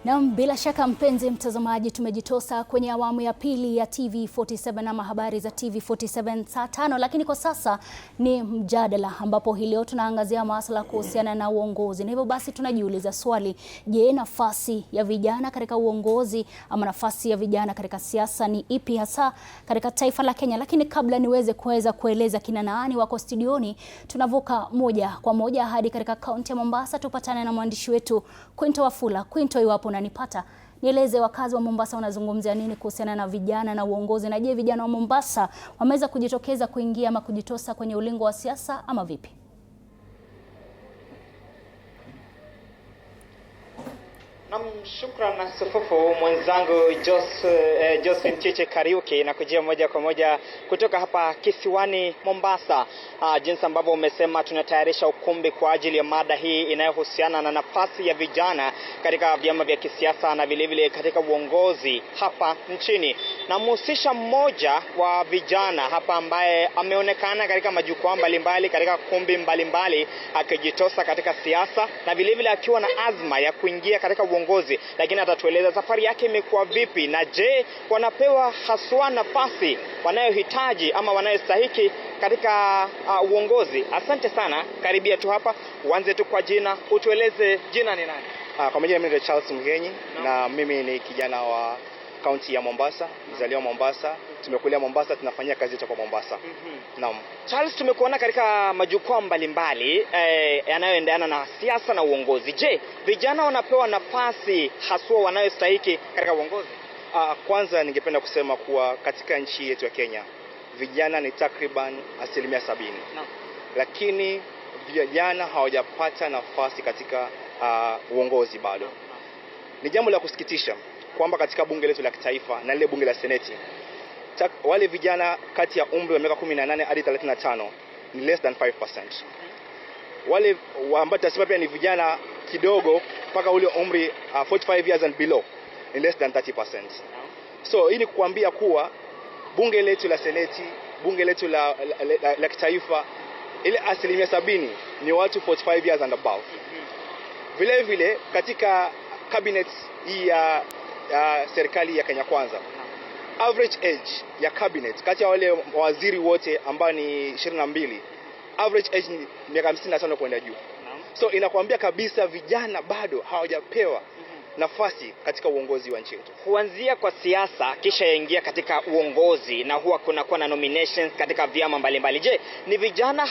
Na bila shaka mpenzi mtazamaji, tumejitosa kwenye awamu ya pili ya TV47 ama habari za TV47 saa 5, lakini kwa sasa ni mjadala ambapo hii leo tunaangazia masuala kuhusiana na uongozi. Na hivyo basi tunajiuliza swali, je, nafasi ya vijana katika uongozi ama nafasi ya vijana katika siasa ni ipi hasa katika taifa la Kenya? Lakini kabla niweze kueleza kina nani wako studioni, tunavuka moja kwa moja hadi katika kaunti ya Mombasa tupatane na mwandishi wetu Quinto Wafula. Quinto, iwapo unanipata, nieleze wakazi wa Mombasa wanazungumzia nini kuhusiana na vijana na uongozi, na je, vijana wa Mombasa wameweza kujitokeza kuingia ama kujitosa kwenye ulingo wa siasa ama vipi? Shukran sufufu mwenzangu Jose Mchiche Kariuki, na kujia moja kwa moja kutoka hapa kisiwani Mombasa. Jinsi ambavyo umesema, tunatayarisha ukumbi kwa ajili ya mada hii inayohusiana na nafasi ya vijana katika vyama vya kisiasa na vilevile katika uongozi hapa nchini. Na mhusisha mmoja wa vijana hapa ambaye ameonekana katika majukwaa mbalimbali katika kumbi mbalimbali akijitosa katika siasa na vilevile akiwa na azma ya kuingia katika uongozi, lakini atatueleza safari yake imekuwa vipi, na je, wanapewa haswa nafasi wanayohitaji ama wanayostahiki katika uongozi. Asante sana, karibia tu hapa, uanze tu kwa jina, utueleze jina ni nani? Kwa majina mimi ni Charles Mgenyi, na mimi ni kijana wa kaunti ya Mombasa, mzaliwa Mombasa, tumekulia Mombasa, tunafanyia kazi yetu kwa Mombasa. Naam. Charles, tumekuona katika majukwaa mbalimbali yanayoendana na siasa na uongozi. Je, vijana wanapewa nafasi haswa wanayostahiki katika uongozi? Kwanza ningependa kusema kuwa katika nchi yetu ya Kenya vijana ni takriban 70%. Naam. Lakini vijana hawajapata nafasi katika uongozi bado. Ni jambo la kusikitisha kwamba katika bunge letu la kitaifa na lile bunge la seneti, wale vijana kati ya umri wa miaka 18 hadi 35 ni less than 5%. Wale ambao tunasema pia ni vijana kidogo mpaka ule umri 45 years and below ni less than 30%. So hii ni kukuambia kuwa bunge letu la seneti, bunge letu la kitaifa, ile 70% ni watu 45 years and above. Vile vile katika cabinet hii ya serikali ya Kenya Kwanza, average age ya cabinet kati ya wale waziri wote ambao ni 22, average age ni miaka 55 kwenda juu. So inakuambia kabisa vijana bado hawajapewa nafasi katika uongozi wa nchi yetu. Kuanzia kwa siasa kisha yaingia katika uongozi, na huwa kunakuwa na nominations katika vyama mbalimbali. Je, ni vijana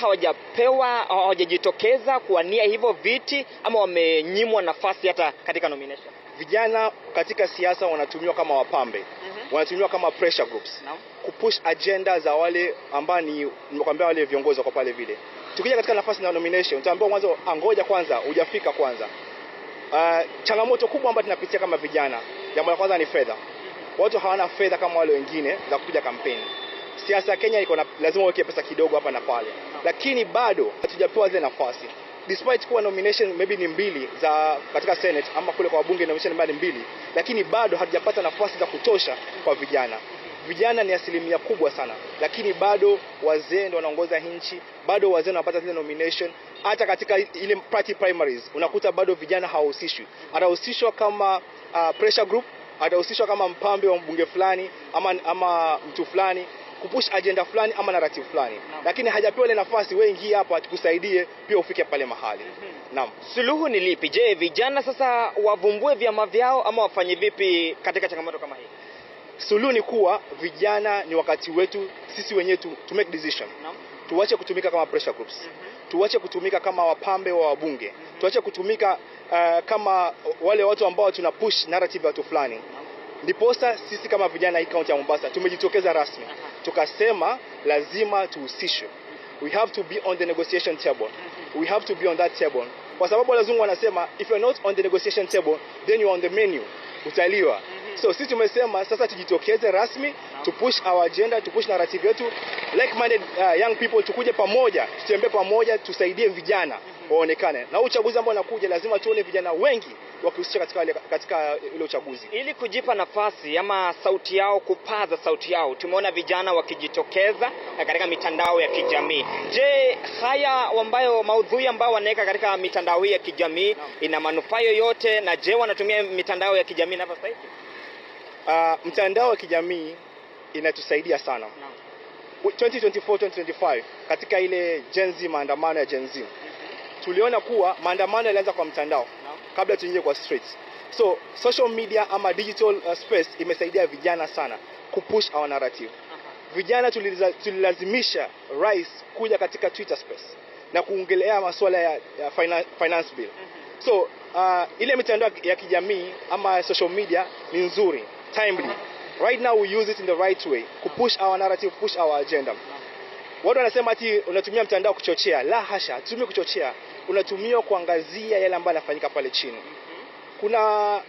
hawajajitokeza kuwania hivyo viti ama wamenyimwa nafasi hata katika nomination? Vijana katika siasa wanatumiwa kama wapambe. Wanatumiwa kama pressure groups. Kupush agenda za wale ambao nimekwambia wale viongozi wako pale vile. Tukija katika nafasi na nomination, utaambiwa mwanzo angoja kwanza, hujafika kwanza. Changamoto kubwa ambayo tunapitia kama vijana, jambo la kwanza ni fedha. Watu hawana fedha kama wale wengine za kupiga kampeni. Siasa ya Kenya iko na lazima uweke pesa kidogo hapa na pale. Lakini bado hatujapewa zile nafasi. Despite kuwa nomination maybe ni 2 za katika Senate ama kule kwa wabunge nomination ni 2, lakini bado hatujapata nafasi za kutosha kwa vijana. Vijana ni 1% kubwa sana, lakini bado wazee ndio wanaongoza nchi, bado wazee wanapata zile nomination. Hata katika ile party primaries unakuta bado vijana hawahusishwi. Atahusishwa kama pressure group, atahusishwa kama mpambe wa mbunge fulani ama mtu fulani kupush agenda fulani ama narrative fulani. Lakini hajapewa ile nafasi, wewe ingia hapa tukusaidie pia ufike pale mahali. Naam. Suluhu ni lipi? Je, vijana sasa wavumbue vyama vyao ama wafanye vipi katika changamoto kama hii? Suluhu ni kuwa vijana ni wakati wetu sisi wenyewe to make decision. Tuache kutumika kama pressure groups. Tuache kutumika kama wapambe wa wabunge. Tuache kutumika kama wale watu ambao tuna push narrative ya watu fulani. Ndiposa sisi kama vijana hii kaunti ya Mombasa tumejitokeza rasmi. Tukasema lazima tuhusishwe. We have to be on the negotiation table. We have to be on that table. Kwa sababu wazungu wanasema if you're not on the negotiation table then you are on the menu. Utaliwa. So sisi tumesema sasa tujitokeze rasmi, to push our agenda, to push narrative yetu, like-minded young people, tukuje pamoja, tutembee pamoja, tusaidie vijana waonekane. Na uchaguzi ambao unakuja lazima tuone vijana wengi wakihusisha katika ile uchaguzi. Ili kujipa nafasi ama sauti yao, kupaza sauti yao, tumeona vijana wakijitokeza katika mitandao ya kijamii. Je, haya maudhui ambayo wanaweka katika mitandao ya kijamii ina manufaa yoyote, na je wanatumia mitandao ya kijamii inavyostahili? Mtandao wa kijamii inatusaidia sana. 2024-2025 katika ile Gen Z, maandamano ya Gen Z, tuliona kuwa maandamano yalianza kwa mtandao kabla tuingie kwa streets. So social media ama digital space imesaidia vijana sana kupush our narrative. Vijana tulilazimisha rais kuja katika Twitter space na kuongelea masuala ya finance bill. So ile mitandao ya kijamii ama social media ni nzuri, timely. Right now we use it in the right way to push our narrative, push our agenda. Watu wanasema ati unatumia mtandao kuchochea. La hasha, tutumie kuchochea. Unatumia kuangazia yale ambayo yanafanyika pale chini. Kuna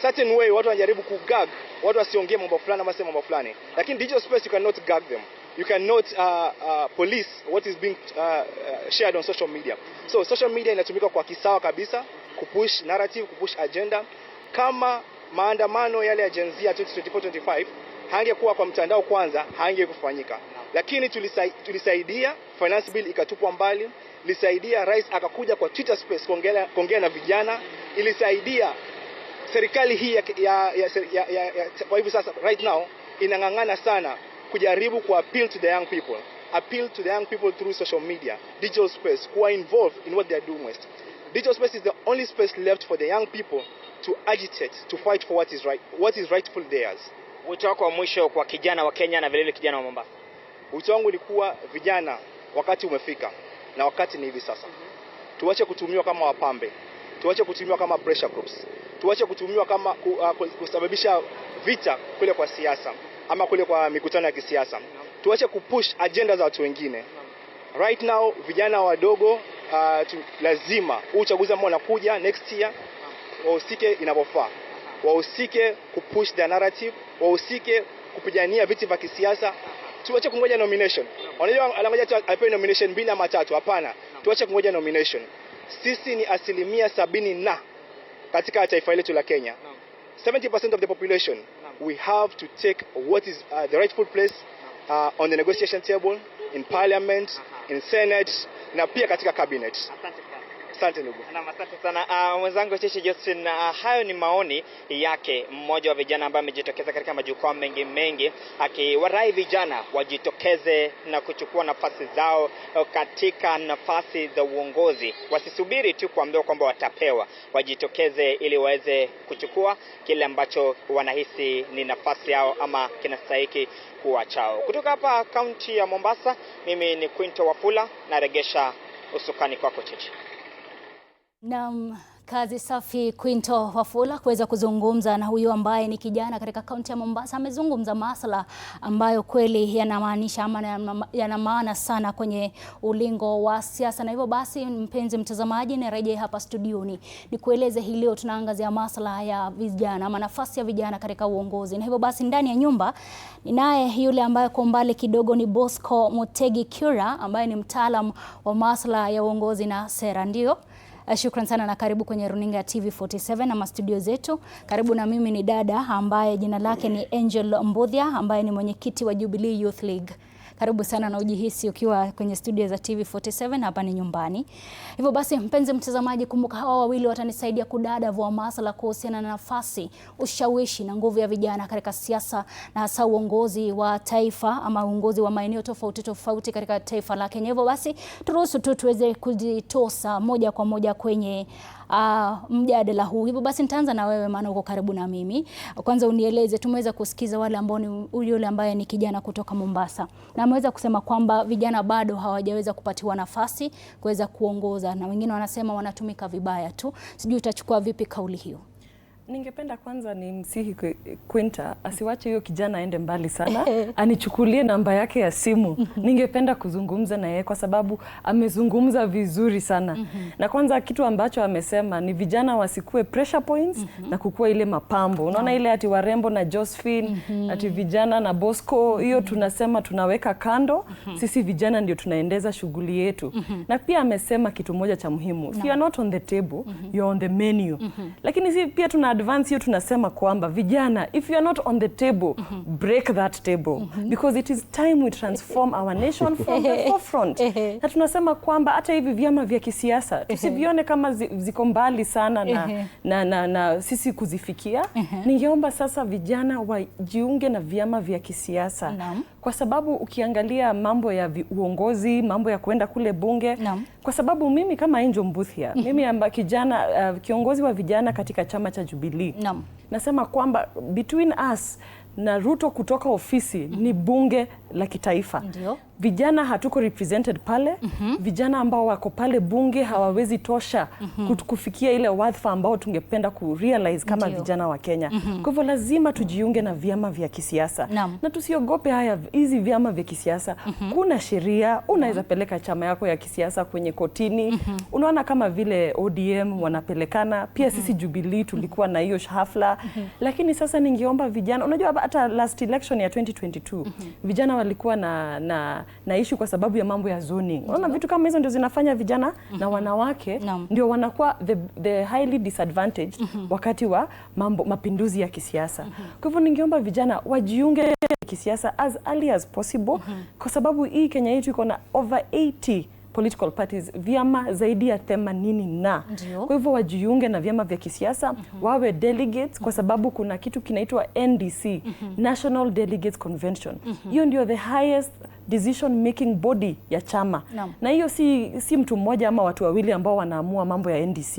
certain way watu wanajaribu kugag, watu wasiongee mambo fulani ama sema mambo fulani. Lakini digital space you cannot gag them. You cannot police what is being shared on social media. So social media inatumika kwa kisawa kabisa kupush narrative, kupush agenda. Kama maandamano yale ya Gen Z ya 2024-2025 hangekuwa kwa mtandao kwanza, hangekufanyika. Lakini tulisaidia finance bill ikatupwa mbali, ilisaidia rais akakuja kwa Twitter space kuongea na vijana, ilisaidia serikali hii kwa hivi sasa right now inang'ang'ana sana kujaribu ku appeal to the young people. Appeal to the young people through social media, digital space, who are involved in what they are doing most. Digital space is the only space left for the young people to agitate, to fight for what is rightful theirs. Wito wako wa mwisho kwa kijana wa Kenya na vile kijana wa Mombasa? Wito wangu ni kuwa vijana, wakati umefika na wakati ni hivi sasa. Tuache kutumiwa kama wapambe. Tuache kutumiwa kama pressure groups. Tuache kutumiwa kama kusababisha vita kule kwa siasa ama kule kwa mikutano ya kisiasa. Tuache kupush agenda za watu wengine. Right now vijana wadogo lazima uchaguzi ambao unakuja next year wahusike inavyofaa. Wahusike kupush the narrative, wahusike kupigania viti vya kisiasa. Tuache kungoja nomination. Wanajua anangoja tu apewe nomination 2 ama 3, hapana. Tuache kungoja nomination. Sisi ni 70% na katika taifa letu la Kenya. 70% of the population, we have to take what is the rightful place on the negotiation table, in parliament, in senate na pia katika cabinet. Asante ndugu. Asante sana mwenzangu Cheche Justin. Hayo ni maoni yake mmoja wa vijana ambaye amejitokeza katika majukwaa mengi akiwarai vijana wajitokeze na kuchukua nafasi zao katika nafasi za uongozi. Wasisubiri tu kuambiwa kwamba watapewa, wajitokeze ili waweze kuchukua kile ambacho wanahisi ni nafasi yao ama kinastahili kuwa chao. Kutoka hapa kaunti ya Mombasa, mimi ni Quinto Wafula, naregesha usukani kwako Cheche. Naam, kazi safi Quinto Wafula kuweza kuzungumza na huyu ambaye ni kijana katika kaunti ya Mombasa. Amezungumza masuala ambayo kweli yanamaanisha ama yana maana sana kwenye ulingo wa siasa. Na hivyo basi, mpenzi mtazamaji, nirejee hapa studioni nikueleze hii leo tunaangazia masuala ya vijana ama nafasi ya vijana katika uongozi. Na hivyo basi, ndani ya nyumba ninaye yule ambaye kwa mbali kidogo ni Bosco Mutegi Kura ambaye ni mtaalamu wa masuala ya uongozi na sera. Ndio. Shukran sana na karibu kwenye runinga ya TV47 na studio zetu. Karibu na mimi ni dada ambaye jina lake ni Angel Mbudhia ambaye ni mwenyekiti wa Jubilee Youth League. Karibu sana na ujihisi ukiwa kwenye studio za TV47, hapa ni nyumbani. Hivyo basi, mpenzi mtazamaji, kumbuka hawa wawili watanisaidia kudadavua masuala kuhusiana na nafasi, ushawishi na nguvu ya vijana katika siasa na hasa uongozi wa taifa ama uongozi wa maeneo tofauti katika taifa la Kenya. Hivyo basi, turuhusu tu tuweze kujitosa moja kwa moja kwenye mjadala huu. Hivyo basi, nitaanza na wewe maana uko karibu na mimi. Kwanza unieleze, tumeweza kusikiza wale ambao ni yule ambaye ni kijana kutoka Mombasa na ameweza kusema kwamba vijana bado hawajaweza kupatiwa nafasi kuweza kuongoza na wengine wanasema wanatumika vibaya tu. Sijui utachukua vipi kauli hiyo? Ningependa kwanza ni msihi Quinta asiwache hiyo kijana aende mbali sana, anichukulie namba yake ya simu. Ningependa kuzungumza na yeye kwa sababu amezungumza vizuri sana. Na kwanza kitu ambacho amesema ni vijana wasikue pressure points na kukua ile mapambo. Unaona ile ati warembo na Josephine, ati vijana na Bosco, hiyo tunasema tunaweka kando. Sisi vijana ndio tunaendeza shughuli yetu. Na pia amesema kitu moja cha muhimu. If you are not on the table, you're on the menu. Lakini si pia tuna advance hiyo tunasema kwamba vijana, if you are not on the table, break that table. Because it is time we transform our nation from the forefront. Na tunasema kwamba hata hivi vyama vya kisiasa, tusivione kama ziko mbali sana na sisi kuzifikia. Ningeomba sasa vijana wajiunge na vyama vya kisiasa. Kwa sababu ukiangalia mambo ya uongozi, mambo ya kuenda kule bunge, kwa sababu mimi kama Angel Mbuthia, mimi kijana kiongozi wa vijana katika chama cha Jubilee. Nasema kwamba between us na Ruto kutoka ofisi ni bunge la kitaifa. Ndio. Vijana hatuko represented pale. Vijana ambao wako pale bunge hawawezi tosha kufikia ile wadhifa ambao tungependa kurealize kama vijana wa Kenya. Kwa hivyo lazima tujiunge na vyama vya kisiasa. Na tusiogope hizi vyama vya kisiasa. Kuna sheria, unaweza peleka chama yako ya kisiasa kwenye kotini. Unaona kama vile ODM wanapelekana, pia sisi Jubilee tulikuwa na hiyo hafla. Lakini sasa ningeomba vijana, unajua hata last election ya 2022, vijana walikuwa na issue kwa sababu ya mambo ya zoning. Unaona vitu kama hizo ndio zinafanya vijana na wanawake ndio wanakuwa the highly disadvantaged wakati wa mapinduzi ya kisiasa. Kwa hivyo ningeomba vijana wajiunge kisiasa as early as possible, kwa sababu hii Kenya yetu iko na over 80 political parties, vyama zaidi ya 80 na. Kwa hivyo wajiunge na vyama vya kisiasa, wawe delegates, kwa sababu kuna kitu kinaitwa NDC, National Delegates Convention. Hiyo ndio the highest decision making body ya chama. Na hiyo si mtu mmoja ama watu wawili ambao wanaamua mambo ya NDC.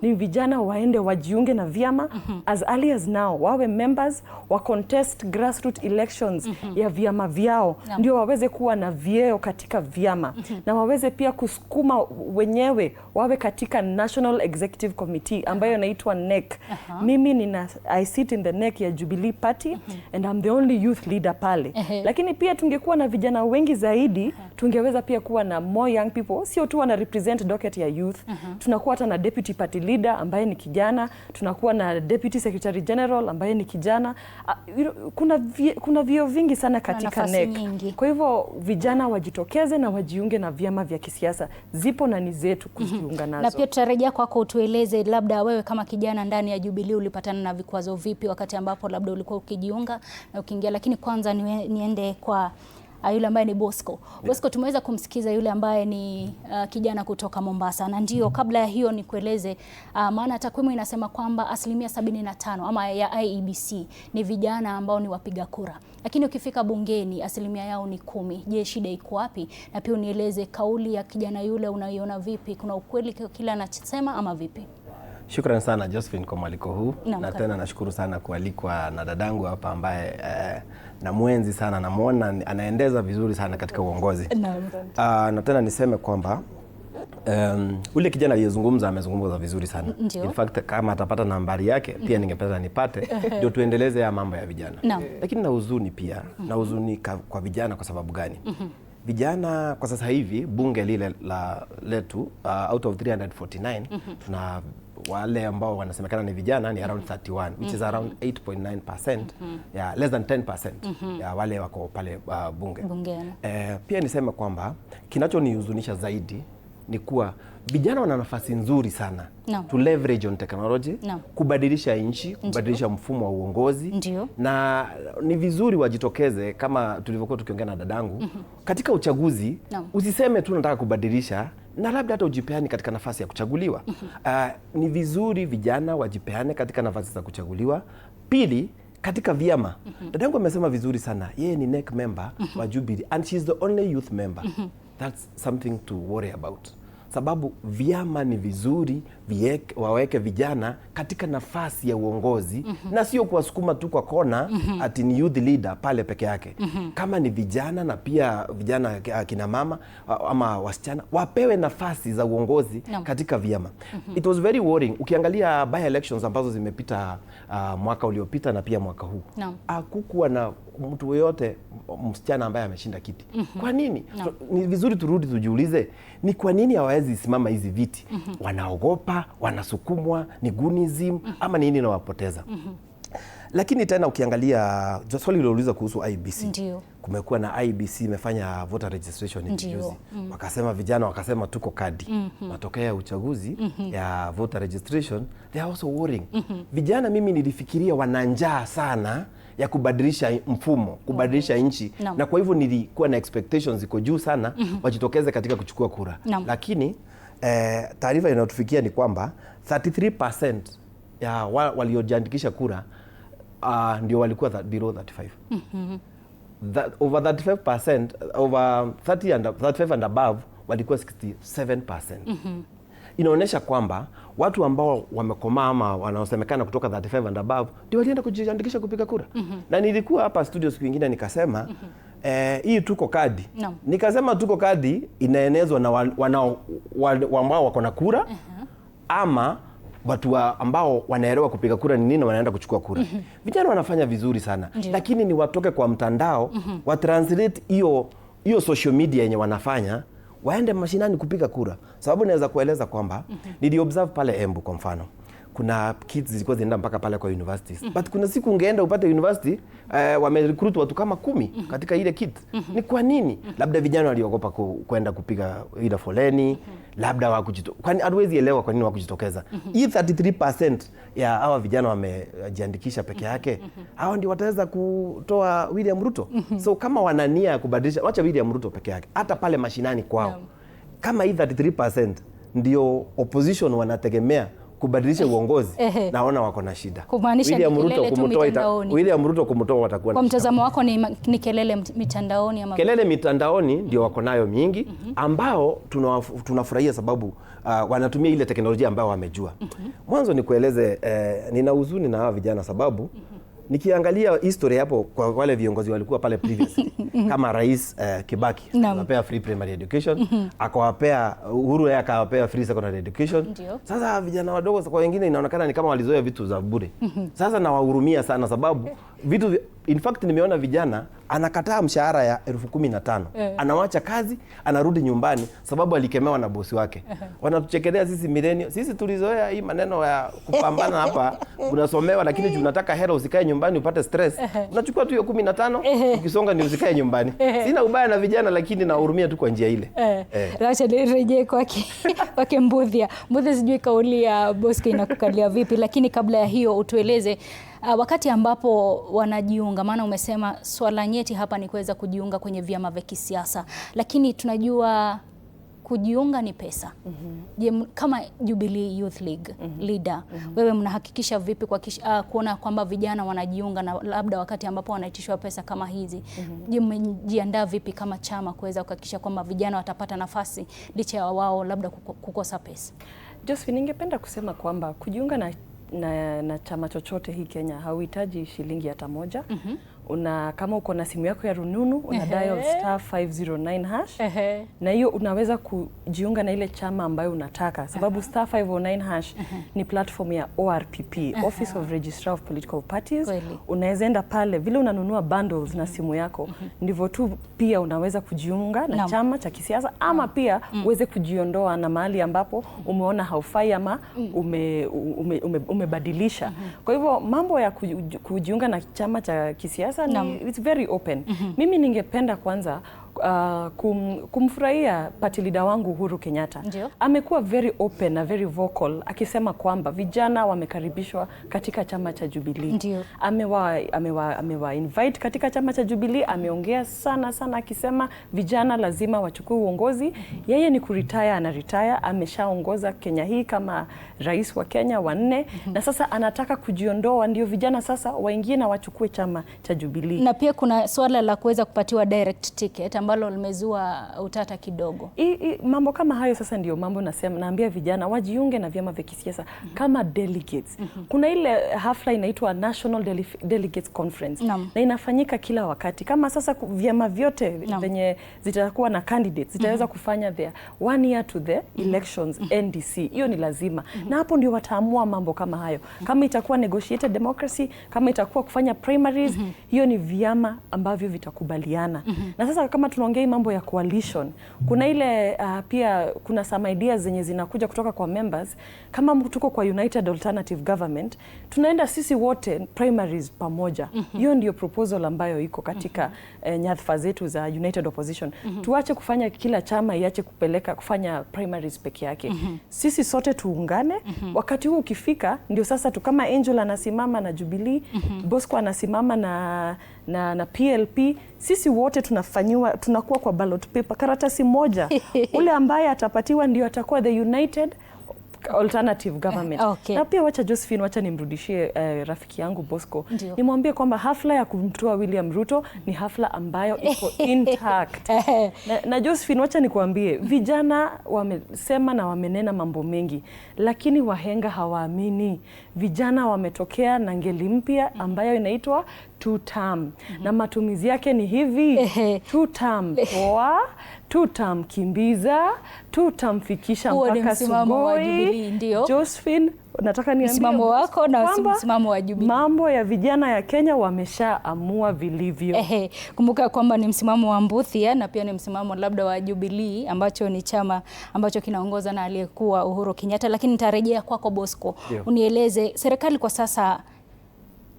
Ni vijana waende wajiunge na vyama as early as now, wawe members, wa contest grassroots elections ya vyama vyao, ndio waweze kuwa na vyeo katika vyama. Na waweze pia kusukuma wenyewe wawe katika National Executive Committee ambayo inaitwa NEC. Mimi I sit in the NEC ya Jubilee Party and I'm the only youth leader pale. Lakini pia tungekuwa na vijana wengi zaidi, tungeweza pia kuwa na more young people, sio tu wana represent docket ya youth. Tunakuwa hata na deputy party leader ambaye ni kijana, tunakuwa na deputy secretary general ambaye ni kijana. Kuna vyeo vingi sana katika NEC. Kwa hivyo vijana wajitokeze na wajiunge na vyama vya kisiasa. Zipo na ni zetu kujiunga nazo. Na pia tutarejea kwako utueleze labda wewe kama kijana ndani ya Jubilee ulipatana na vikwazo vipi wakati ambapo labda ulikuwa ukijiunga na ukiingia, lakini kwanza niende kwa yule ambaye ni Bosco. Bosco, tumeweza kumsikiza yule ambaye ni kijana kutoka Mombasa, na ndio kabla ya hiyo nikueleze maana takwimu inasema kwamba 75% ama ya IEBC ni vijana ambao ni wapiga kura, lakini ukifika bungeni asilimia yao ni 10. Je, shida iko wapi? Na pia unieleze kauli ya kijana yule unaiona vipi? Kuna ukweli kile anachosema ama vipi? Shukrani sana Josephine kwa mwaliko huu, na tena nashukuru sana kualikwa na dadangu hapa ambaye na mwenzi sana, namuona anaendeza vizuri sana katika uongozi. Na tena niseme kwamba ule kijana aliyezungumza amezungumza vizuri sana. In fact kama atapata nambari yake pia ningependa nipate ndio tuendeleze ya mambo ya vijana. Lakini na huzuni pia, na huzuni kwa vijana. Kwa sababu gani? Vijana kwa sasa hivi bunge lile letu out of 349 tuna wale ambao wanasemekana ni vijana ni around 31, which is around 8.9%, less than 10% ya wale wako pale bunge. Pia niseme kwamba kinachonihuzunisha zaidi ni kuwa vijana wana nafasi nzuri sana to leverage on technology, kubadilisha nchi, kubadilisha mfumo wa uongozi. Na ni vizuri wajitokeze kama tulivyokuwa tukiongea na dadangu katika uchaguzi. Usiseme tu nataka kubadilisha na labda hata ujipeane katika nafasi ya kuchaguliwa. Ni vizuri vijana wajipeane katika nafasi za kuchaguliwa. Pili, katika vyama. Dadangu amesema vizuri sana. Yeye ni NEC member wa Jubilee and she's the only youth member. That's something to worry about. sababu vyama ni vizuri waweke vijana katika nafasi ya uongozi na sio kuwasukuma tu kwa kona ati ni youth leader pale peke yake. Kama ni vijana na pia vijana kina mama ama wasichana wapewe nafasi za uongozi katika vyama. It was very worrying ukiangalia by elections ambazo zimepita mwaka uliopita na pia mwaka huu. Hakukuwa na mtu yoyote msichana ambaye ameshinda kiti. Kwa nini? Ni vizuri turudi tujiulize ni kwa nini hawawezi simama hizi viti? Wanaogopa, wanasukumwa, ni gunism ama nini inawapoteza? Lakini tena ukiangalia swali lilouliza kuhusu IBC. Ndiyo. Kumekuwa na IBC imefanya voter registration juzi. Wakasema vijana wakasema tuko kadi. Matokeo ya uchaguzi ya voter registration they are also worrying. Vijana mimi nilifikiria wana njaa sana ya kubadilisha mfumo, kubadilisha nchi na kwa hivyo nilikuwa na expectations ziko juu sana wajitokeze katika kuchukua kura. Lakini taarifa inayotufikia ni kwamba 33% ya waliojiandikisha kura ndio walikuwa below 35. Over 35%, over 35 and above walikuwa 67%. Inaonyesha kwamba watu ambao wamekomaa ama wanaosemekana kutoka 35 and above ndio walienda kujiandikisha kupiga kura. Na nilikuwa hapa studio siku nyingine nikasema hii tuko kadi. Nikasema tuko kadi inaenezwa na ambao wako na kura ama watu ambao wanaelewa kupiga kura ni nini wanaenda kuchukua kura. Vijana wanafanya vizuri sana. Lakini ni watoke kwa mtandao wa translate hiyo social media yenye wanafanya waende mashinani kupiga kura. Sababu naweza kueleza kwamba nili observe pale Embu kwa mfano. Kuna kids zilikuwa zinaenda mpaka pale kwa universities. But kuna siku ungeenda upate university wamerecruit watu kama 10 katika ile kit. Ni kwa nini? Labda vijana waliogopa kwenda kupiga ile foleni, labda hawakujitokeza. Kwani hatuwezi elewa kwa nini hawakujitokeza. Hii 33% ya hawa vijana wamejiandikisha peke yake. Hao ndio wataweza kutoa William Ruto. So kama wanania kubadilisha, wacha William Ruto peke yake. Hata pale mashinani kwao. Kama hii 33% ndio opposition wanategemea kubadilisha uongozi, naona wako na shida. Kumaanisha William Ruto kumtoa watakuwa na kwa mtazamo wako ni kelele mitandaoni ama kelele mitandaoni ndio wako nayo mingi ambao tunafurahia sababu wanatumia ile teknolojia ambayo wamejua. Mwanzo ni kueleze nina huzuni na hawa vijana sababu nikiangalia history hapo kwa wale viongozi walikuwa pale previously kama Rais Kibaki akawapea free primary education, akawapea Uhuru yake akawapea free secondary education. Sasa vijana wadogo kwa wengine inaonekana ni kama walizoea vitu za bure. Sasa nawahurumia sana sababu vitu in fact nimeona vijana anakataa mshahara ya 15,000. Anawacha kazi, anarudi nyumbani sababu alikemewa na bosi wake. Wanatuchekelea sisi millennials. Sisi tulizoea hii maneno ya kupambana hapa, unasomewa lakini tunataka hela usikae nyumbani upate stress. Unachukua tu hiyo 15, ukisonga ni usikae nyumbani. Sina ubaya na vijana lakini nahurumia tu kwa njia ile. Acha nirejee kwake Mbuthia. Mbuthia, sijui kauli ya Bosco inakukalia vipi, lakini kabla ya hiyo utueleze wakati ambapo wanajiunga, maana umesema swala nyeti hapa ni kuweza kujiunga kwenye vyama vya kisiasa, lakini tunajua kujiunga ni pesa. Je, kama Jubilee Youth League leader, wewe mnahakikisha vipi kwa kuona kwamba vijana wanajiunga na labda wakati ambapo wanaitishwa pesa kama hizi? Je, mmejiandaa vipi kama chama kuweza kuhakikisha kwamba vijana watapata nafasi licha ya wao labda kukosa pesa? Josephine, ningependa kusema kwamba kujiunga na chama chochote hii Kenya hauhitaji shilingi hata moja. Kama uko na simu yako ya rununu una dial *509# na hiyo unaweza kujiunga na ile chama ambayo unataka, sababu *509# ni platform ya ORPP, Office of Registrar of Political Parties. Unaweza enda pale vile unanunua bundles na simu yako, ndivyo tu pia unaweza kujiunga na chama cha kisiasa ama pia uweze kujiondoa na mahali ambapo umeona haufai ama umebadilisha. Kwa hivyo mambo ya kujiunga na chama cha kisiasa it's very open. Mimi ningependa kwanza kumfurahia party leader wangu Uhuru Kenyatta. Amekuwa very open na very vocal akisema kwamba vijana wamekaribishwa katika chama cha Jubilee. Amewa invite katika chama cha Jubilee, ameongea sana akisema vijana lazima wachukue uongozi. Yeye ni kuretire, ana retire, ameshaongoza Kenya hii kama rais wa Kenya wa 4 na sasa anataka kujiondoa, ndio vijana sasa waingie na wachukue chama cha Jubilee. Na pia kuna swala la kuweza kupatiwa direct ticket ambalo limezua utata kidogo. Mambo kama hayo sasa ndio mambo naambia vijana wajiunge na vyama vya kisiasa kama delegates. Kuna ile hafla inaitwa National Delegates Conference na inafanyika kila wakati. Kama sasa vyama vyote venye zitakuwa na candidates zitaweza kufanya their 1 year to the elections NDC. Hiyo ni lazima. Na hapo ndio wataamua mambo kama hayo. Kama itakuwa negotiated democracy, kama itakuwa kufanya primaries, hiyo ni vyama ambavyo vitakubaliana. Na sasa kama tunaongea mambo ya coalition, kuna ile pia kuna some ideas zenye zinakuja kutoka kwa members. Kama tuko kwa United Alternative Government, tunaenda sisi wote primaries pamoja. Hiyo ndio proposal ambayo iko katika nyadhifa zetu za United Opposition. Tuache kufanya kila chama iache kufanya primaries peke yake. Sisi sote tuungane. Wakati huu ukifika ndio sasa kama Angel anasimama na Jubilee, Bosco anasimama na PLP, sisi wote tunakuwa kwa ballot paper karatasi moja. Ule ambaye atapatiwa ndio atakuwa the United Alternative Government. Na pia wacha nimrudishie rafiki yangu Bosco. Nimwambie kwamba hafla ya kumtoa William Ruto ni hafla ambayo iko intact. na Josephine, wacha nikuambie, vijana wamesema na wamenena mambo mengi, lakini wahenga hawaamini. Vijana wametokea na ngeli mpya ambayo inaitwa 2 term. Na matumizi yake ni hivi: 2 term poa, 2 term kimbiza, 2 term fikisha mpaka Sugoi. Josephine, nataka niambie msimamo wako na msimamo wa Jubilee. Mambo ya vijana ya Kenya wameshaamua vilivyo. Kumbuka kwamba ni msimamo wa Mbuthia na pia ni msimamo labda wa Jubilee ambacho ni chama ambacho kinaongoza na aliyekuwa Uhuru Kenyatta. Lakini nitarejea kwako Bosco. Unieleze serikali kwa sasa,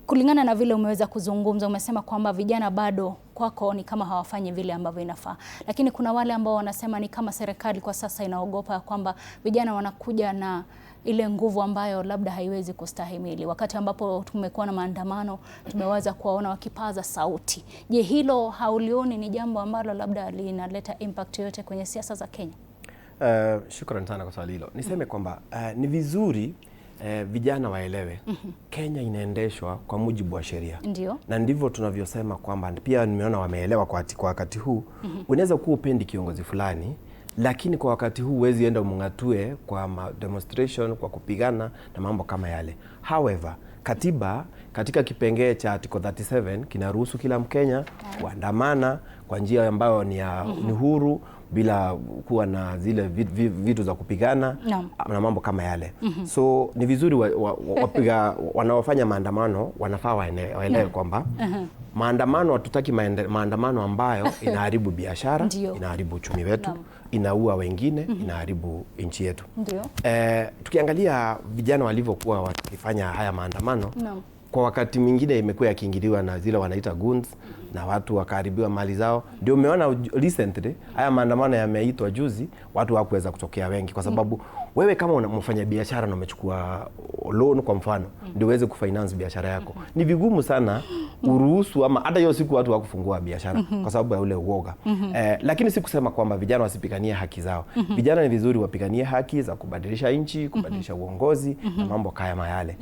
kulingana na vile umeweza kuzungumza, umesema kwamba vijana bado kwako ni kama hawafanyi vile ambavyo inafaa. Lakini kuna wale ambao wanasema ni kama serikali kwa sasa inaogopa kwamba vijana wanakuja na ile nguvu ambayo labda haiwezi kustahimili. Wakati ambapo tumekuwa na maandamano, tumeweza kuwaona wakipaza sauti. Je, hilo haulioni ni jambo ambalo labda linaleta impact yote kwenye siasa za Kenya? Shukrani sana kwa swali hilo. Niseme kwamba ni vizuri vijana waelewe Kenya inaendeshwa kwa mujibu wa sheria. Na ndivyo tunavyosema kwamba pia nimeona wameelewa kwa wakati huu. Unaweza kuwa upendi kiongozi fulani, lakini kwa wakati huu huwezi enda umungatue kwa demonstration, kwa kupigana na mambo kama yale. However, katiba katika kipengee cha Article 37 kinaruhusu kila Mkenya kuandamana kwa njia ambayo ni huru bila kuwa na zile vitu za kupigana na mambo kama yale. So ni vizuri wanaofanya maandamano wanafaa waelewe kwamba maandamano, hatutaki maandamano ambayo inaharibu biashara, inaharibu uchumi wetu, inaua wengine, inaharibu nchi yetu. Tukiangalia vijana walivyokuwa wakifanya haya maandamano, kwa wakati mwingine imekuwa yakiingiliwa na zile wanaita goons na watu wakaharibiwa mali zao. Ndio umeona recently haya maandamano yameitwa juzi, watu hawakuweza kutokea wengi kwa sababu wewe kama unamfanya biashara na umechukua loan kwa mfano ndio uweze kufinance biashara yako, ni vigumu sana uruhusu ama hata hiyo siku watu wakufungua biashara kwa sababu ya ule uoga. Lakini si kusema kwamba vijana wasipiganie haki zao. Vijana ni vizuri wapiganie haki za kubadilisha nchi, kubadilisha uongozi na mambo kama yale.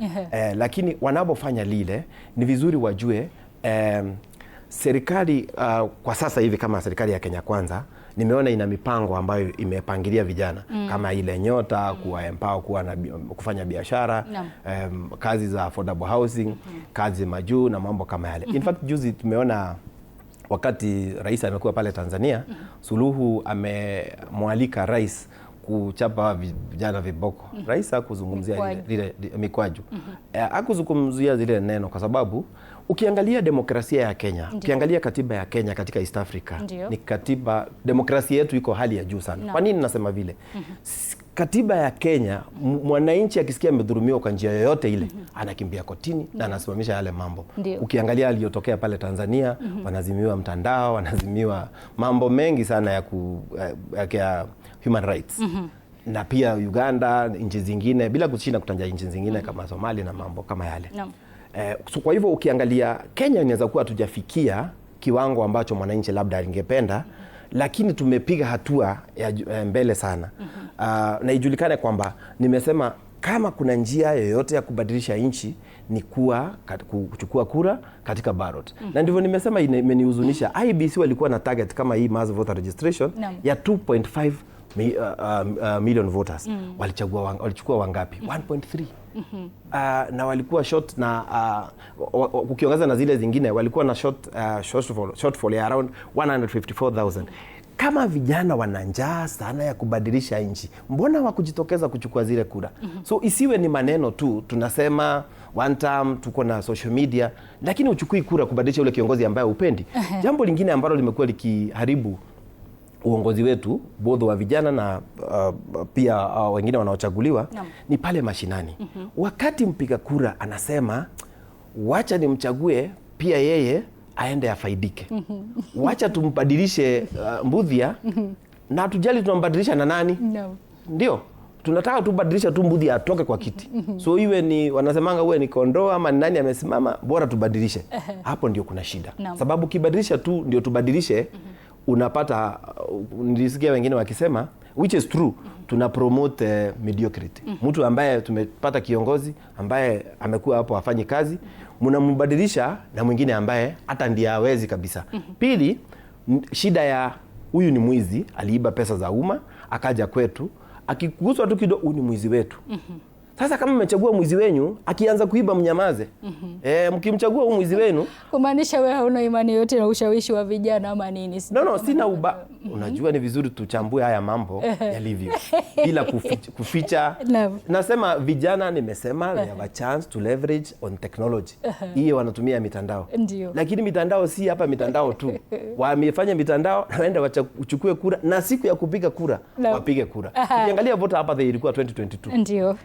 Lakini wanapofanya lile ni vizuri wajue serikali kwa sasa hivi kama serikali ya Kenya Kwanza nimeona ina mipango ambayo imepangilia vijana kama ile Nyota, kuwa empower, kufanya biashara, kazi za affordable housing, kazi majuu na mambo kama yale. In fact juzi tumeona wakati rais amekuwa pale Tanzania, Suluhu amemwalika rais kuchapa vijana viboko. Rais hakuzungumzia ile mikwaju. Hakuzungumzia zile neno kwa sababu ukiangalia demokrasia ya Kenya, ukiangalia katiba ya Kenya katika East Africa, ni katiba, demokrasia yetu iko hali ya juu sana. Kwa nini nasema vile? Katiba ya Kenya, mwananchi akisikia amedhulumiwa kwa njia yoyote ile, anakimbia kotini na anasimamisha yale mambo. Ukiangalia aliyotokea pale Tanzania, wanazimiwa mtandao, wanazimiwa mambo mengi sana ya human rights. Na pia Uganda, nchi zingine, bila kushinda kutaja nchi zingine kama Somalia na mambo kama yale. So kwa hivyo ukiangalia Kenya inaweza kuwa hatujafikia kiwango ambacho mwananchi labda alingependa, lakini tumepiga hatua ya mbele sana. Na ijulikane kwamba nimesema kama kuna njia yoyote ya kubadilisha nchi ni kuchukua kura katika ballot. Na ndivyo nimesema imenihuzunisha. IEBC walikuwa na target kama hii mass voter registration ya 2.5 million voters. Walichukua wangapi? 1.3. Na walikuwa short na ukiongeza na zile zingine walikuwa na shortfall ya around 154,000. Kama vijana wana njaa sana ya kubadilisha nchi, mbona wakujitokeza kuchukua zile kura? So isiwe ni maneno tu, tunasema one term, tuko na social media, lakini uchukui kura kubadilisha ule kiongozi ambaye upendi. Jambo lingine ambalo limekuwa likiharibu uongozi wetu both wa vijana na pia wengine wanaochaguliwa ni pale mashinani. Wakati mpiga kura anasema wacha nimchague pia yeye aende afaidike. Wacha tumbadilishe Mbuthia na tujali tunambadilisha na nani? Ndio. Tunataka tubadilisha tu Mbuthia atoke kwa kiti. So iwe ni wanasemanga uwe ni kondoo ama ni nani amesimama, bora tubadilishe. Hapo ndio kuna shida. Sababu kibadilisha tu ndio tubadilishe, unapata nilisikia wengine wakisema which is true, tuna promote mediocrity. Mtu ambaye tumepata kiongozi ambaye amekuwa hapo afanye kazi, mnambadilisha na mwingine ambaye hata ndiye hawezi kabisa. Pili, shida ya huyu ni mwizi, aliiba pesa za umma, akaja kwetu, akiguswa tu kidogo huyu ni mwizi wetu. Sasa kama mmechagua mwizi wenyu, akianza kuiba mnyamaze. Mkimchagua huyu mwizi wenu, kumaanisha wewe hauna imani yote na ushawishi wa vijana ama nini? No, sina unajua ni vizuri tuchambue haya mambo yalivyo bila kuficha. Nasema vijana, nimesema they have a chance to leverage on technology. Hiyo wanatumia mitandao. Lakini mitandao si hapa mitandao tu. Wamefanya mitandao na waende wachukue kura na siku ya kupiga kura wapige kura. Ukiangalia voter apathy ilikuwa 2022. Ndio.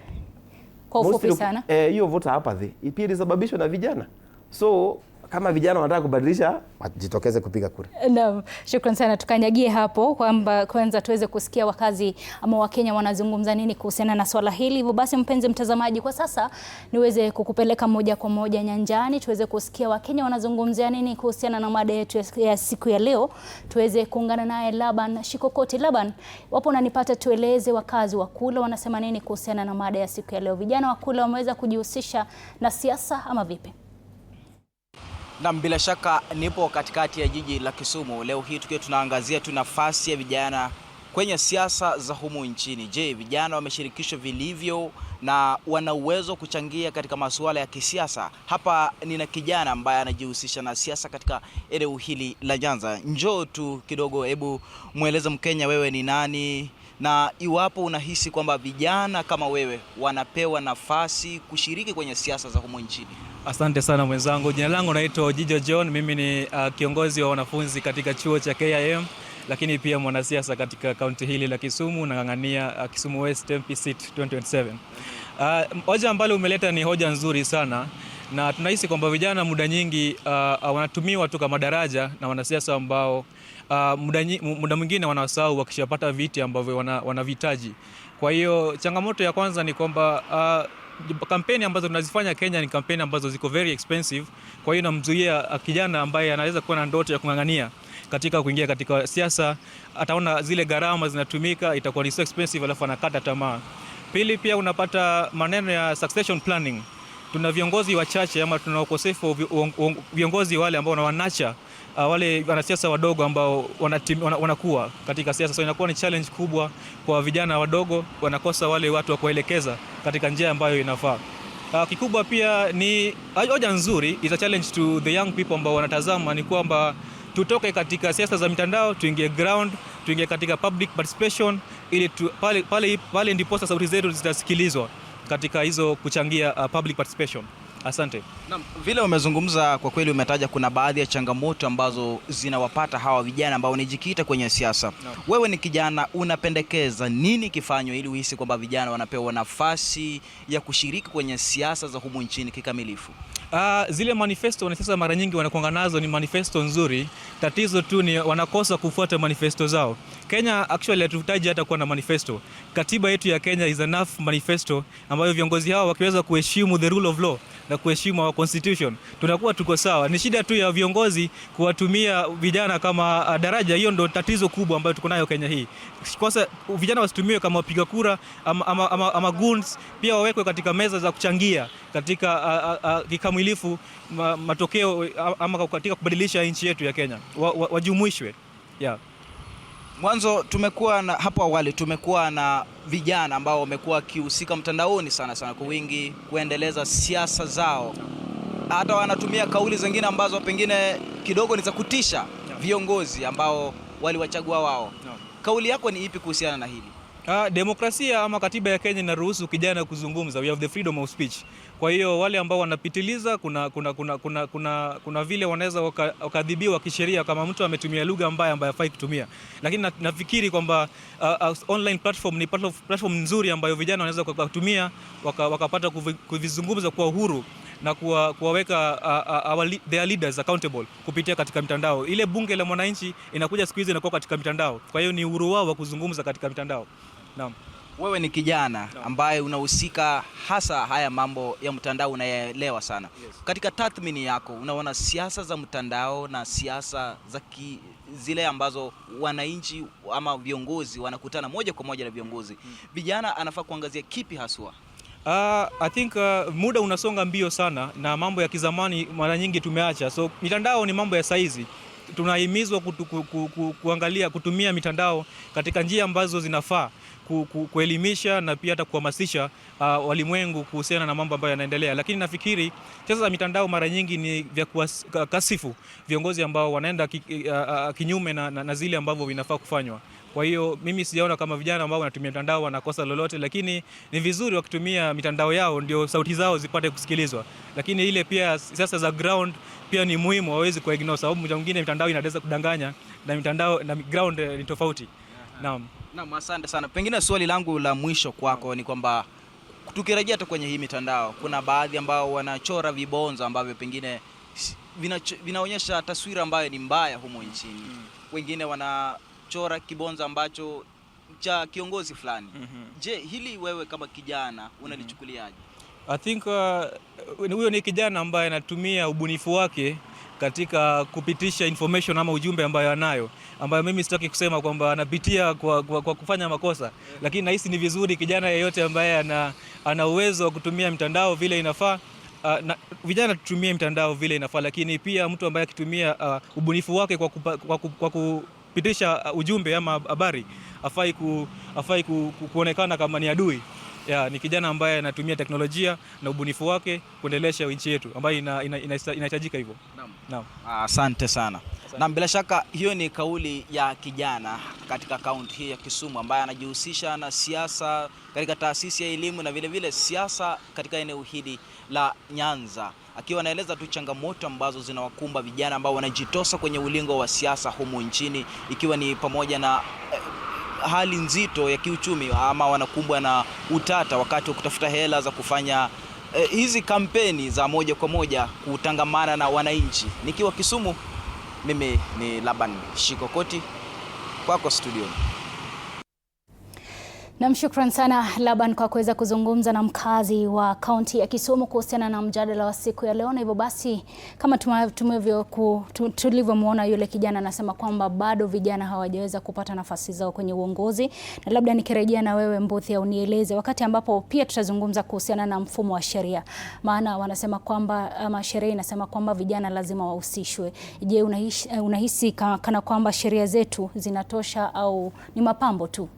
Kwa ufupi sana. Hiyo voter apathy pia ilisababishwa na vijana. So kama vijana wanataka kubadilisha, wajitokeze kupiga kura. Naam, shukrani sana. Tukanyagie hapo kwamba kwanza tuweze kusikia wakazi ama Wakenya wanazungumza nini kuhusiana na swala hili. Hivyo basi, mpenzi mtazamaji, kwa sasa niweze kukupeleka moja kwa moja nyanjani tuweze kusikia Wakenya wanazungumzia nini kuhusiana na mada yetu ya siku ya leo. Tuweze kuungana naye Laban Shikokoti. Laban, wapo unanipata, tueleze wakazi wa Kula wanasema nini kuhusiana na mada ya siku ya leo. Vijana wa Kula wameweza kujihusisha na siasa ama vipi? Na bila shaka nipo katikati ya jiji la Kisumu leo hii tukiwa tunaangazia tu nafasi ya vijana kwenye siasa za humu nchini. Je, vijana wameshirikishwa vilivyo na wana uwezo kuchangia katika masuala ya kisiasa? Hapa nina kijana ambaye anajihusisha na siasa katika eneo hili la Nyanza. Njoo tu kidogo, hebu mueleze Mkenya wewe ni nani na iwapo unahisi kwamba vijana kama wewe wanapewa nafasi kushiriki kwenye siasa za humu nchini. Asante sana mwenzangu. Jina langu naitwa Jijo John. Mimi ni kiongozi wa wanafunzi katika chuo cha KIM, lakini pia mwanasiasa katika kaunti hili la Kisumu na ng'ang'ania Kisumu West MP seat 2027. Hoja ambalo umeleta ni hoja nzuri sana, na tunahisi kwamba vijana muda nyingi wanatumiwa tu kama daraja na wanasiasa ambao muda mwingine wanasahau wakishapata viti ambavyo wanavitaji. Kwa hiyo changamoto ya kwanza ni kwamba kampeni ambazo tunazifanya Kenya ni kampeni ambazo ziko very expensive. Kwa hiyo namzuia kijana ambaye anaweza kuwa na ndoto ya kung'ang'ania katika kuingia katika siasa, ataona zile gharama zinatumika itakuwa ni so expensive, alafu anakata tamaa. Pili, pia unapata maneno ya succession planning. Tuna viongozi wachache ama tuna ukosefu viongozi wale ambao wanacha wale wanasiasa wadogo ambao wanakuwa katika siasa. So inakuwa ni challenge kubwa kwa vijana wadogo, wanakosa wale watu wa kuelekeza katika njia ambayo inafaa. Kikubwa pia ni hoja nzuri, is a challenge to the young people ambao wanatazama, ni kwamba tutoke katika siasa za mitandao, tuingie ground, tuingie katika public participation, ili pale ndipo sauti zetu zitasikilizwa katika hizo kuchangia public participation. Asante. Naam, vile umezungumza kwa kweli umetaja kuna baadhi ya changamoto ambazo zinawapata hawa vijana ambao wanajikita kwenye siasa. Wewe ni kijana, unapendekeza nini kifanywe ili uhisi kwamba vijana wanapewa nafasi ya kushiriki kwenye siasa za humu nchini kikamilifu? Zile manifesto wanasiasa mara nyingi wanakuanga nazo ni manifesto nzuri. Tatizo tu ni wanakosa kufuata manifesto zao. Kenya actually hatutaji hata kuwa na manifesto. Katiba yetu ya Kenya is enough manifesto ambayo viongozi hao wakiweza kuheshimu the rule of law na kuheshimu our constitution, tunakuwa tuko sawa. Ni shida tu ya viongozi kuwatumia vijana kama daraja. Hiyo ndo tatizo kubwa ambayo tuko nayo Kenya hii. Kwanza vijana wasitumiwe kama wapiga kura ama goons, pia wawekwe katika meza za kuchangia katika kikamilifu matokeo ama katika kubadilisha nchi yetu ya Kenya. Wajumuishwe. Yeah. Mwanzo hapo awali tumekuwa na vijana ambao wamekuwa wakihusika mtandaoni sana kwa wingi kuendeleza siasa zao. Hata wanatumia kauli zingine ambazo pengine kidogo ni za kutisha viongozi ambao waliwachagua wao. Kauli yako ni ipi kuhusiana na hili? Demokrasia ama katiba ya Kenya inaruhusu kijana kuzungumza. We have the freedom of speech. Kwa hiyo wale ambao wanapitiliza kuna vile wanaweza wakadhibiwa kisheria kama mtu ametumia lugha mbaya ambayo hafai kutumia. Lakini nafikiri kwamba online platform ni platform nzuri ambayo vijana wanaweza kutumia wakapata kuvizungumza kwa uhuru na kuwaweka their leaders accountable kupitia katika mitandao. Ile bunge la mwananchi inakuja siku hizi inakuwa katika mitandao. Kwa hiyo ni uhuru wao wa kuzungumza katika mitandao. Naam. Wewe ni kijana ambaye unahusika hasa haya mambo ya mtandao, unayaelewa sana. Yes. Katika tathmini yako unaona siasa za mtandao na siasa za zile ambazo wananchi ama viongozi wanakutana moja kwa moja na viongozi, vijana anafaa kuangazia kipi haswa? I think muda unasonga mbio sana na mambo ya kizamani mara nyingi tumeacha. So mitandao ni mambo ya saizi. Tunahimizwa kuangalia kutumia mitandao katika njia ambazo zinafaa kuelimisha na pia hata kuhamasisha walimwengu kuhusiana na mambo ambayo yanaendelea. Lakini nafikiri siasa za mitandao mara nyingi ni vya kasifu viongozi ambao wanaenda kinyume na zile ambavyo vinafaa kufanywa. Kwa hiyo mimi sijaona kama vijana ambao wanatumia mitandao wanakosa lolote, lakini ni vizuri wakitumia mitandao yao ndio sauti zao zipate kusikilizwa. Lakini ile pia siasa za ground pia ni muhimu, hawezi kuignore, sababu mtu mwingine mitandao inaweza kudanganya na mitandao na ground ni tofauti. Naam. Naam, asante sana. Pengine swali langu la mwisho kwako ni kwamba tukirejea tu kwenye hii mitandao, kuna baadhi ambao wanachora vibonzo ambavyo pengine vinaonyesha taswira ambayo ni mbaya humo nchini. Wengine wanachora kibonzo ambacho cha kiongozi fulani. Je, hili wewe kama kijana unalichukuliaje? I think huyo ni kijana ambaye anatumia ubunifu wake katika kupitisha information ama ujumbe ambayo anayo, ambayo mimi sitaki kusema kwamba anapitia kwa kufanya makosa, lakini nahisi ni vizuri kijana yeyote ambaye ana uwezo wa kutumia mitandao vile inafaa. Vijana tutumie mitandao vile inafaa, lakini pia mtu ambaye akitumia ubunifu wake kwa kupitisha ujumbe ama habari afai kuonekana kama ni adui. Ni kijana ambaye anatumia teknolojia na ubunifu wake kuendelesha nchi yetu ambayo inahitajika hivyo. Naam. Asante sana. Na bila shaka hiyo ni kauli ya kijana katika kaunti hii ya Kisumu ambaye anajihusisha na siasa katika taasisi ya elimu na vile vile siasa katika eneo hili la Nyanza, akiwa anaeleza tu changamoto ambazo zinawakumba vijana ambao wanajitosa kwenye ulingo wa siasa humu nchini, ikiwa ni pamoja na hali nzito ya kiuchumi ama wanakumbwa na utata wakati wa kutafuta hela za kufanya hizi kampeni za moja kwa moja kutangamana na wananchi. Nikiwa Kisumu, mimi ni Laban Shikokoti, kwako studio. Namshukran sana Laban kwa kuweza kuzungumza na mkazi wa kaunti ya Kisumu kuhusiana na mjadala wa siku ya leo. Na hivyo basi, kama tulivyomwona yule kijana anasema kwamba bado vijana hawajaweza kupata nafasi zao kwenye uongozi. Na labda nikirejea na wewe Mbuthi, unieleze wakati ambapo pia tutazungumza kuhusiana na mfumo wa sheria. Maana wanasema kwamba ama sheria inasema kwamba vijana lazima wahusishwe. Je, unahisi kana kwamba sheria zetu zinatosha au ni mapambo tu?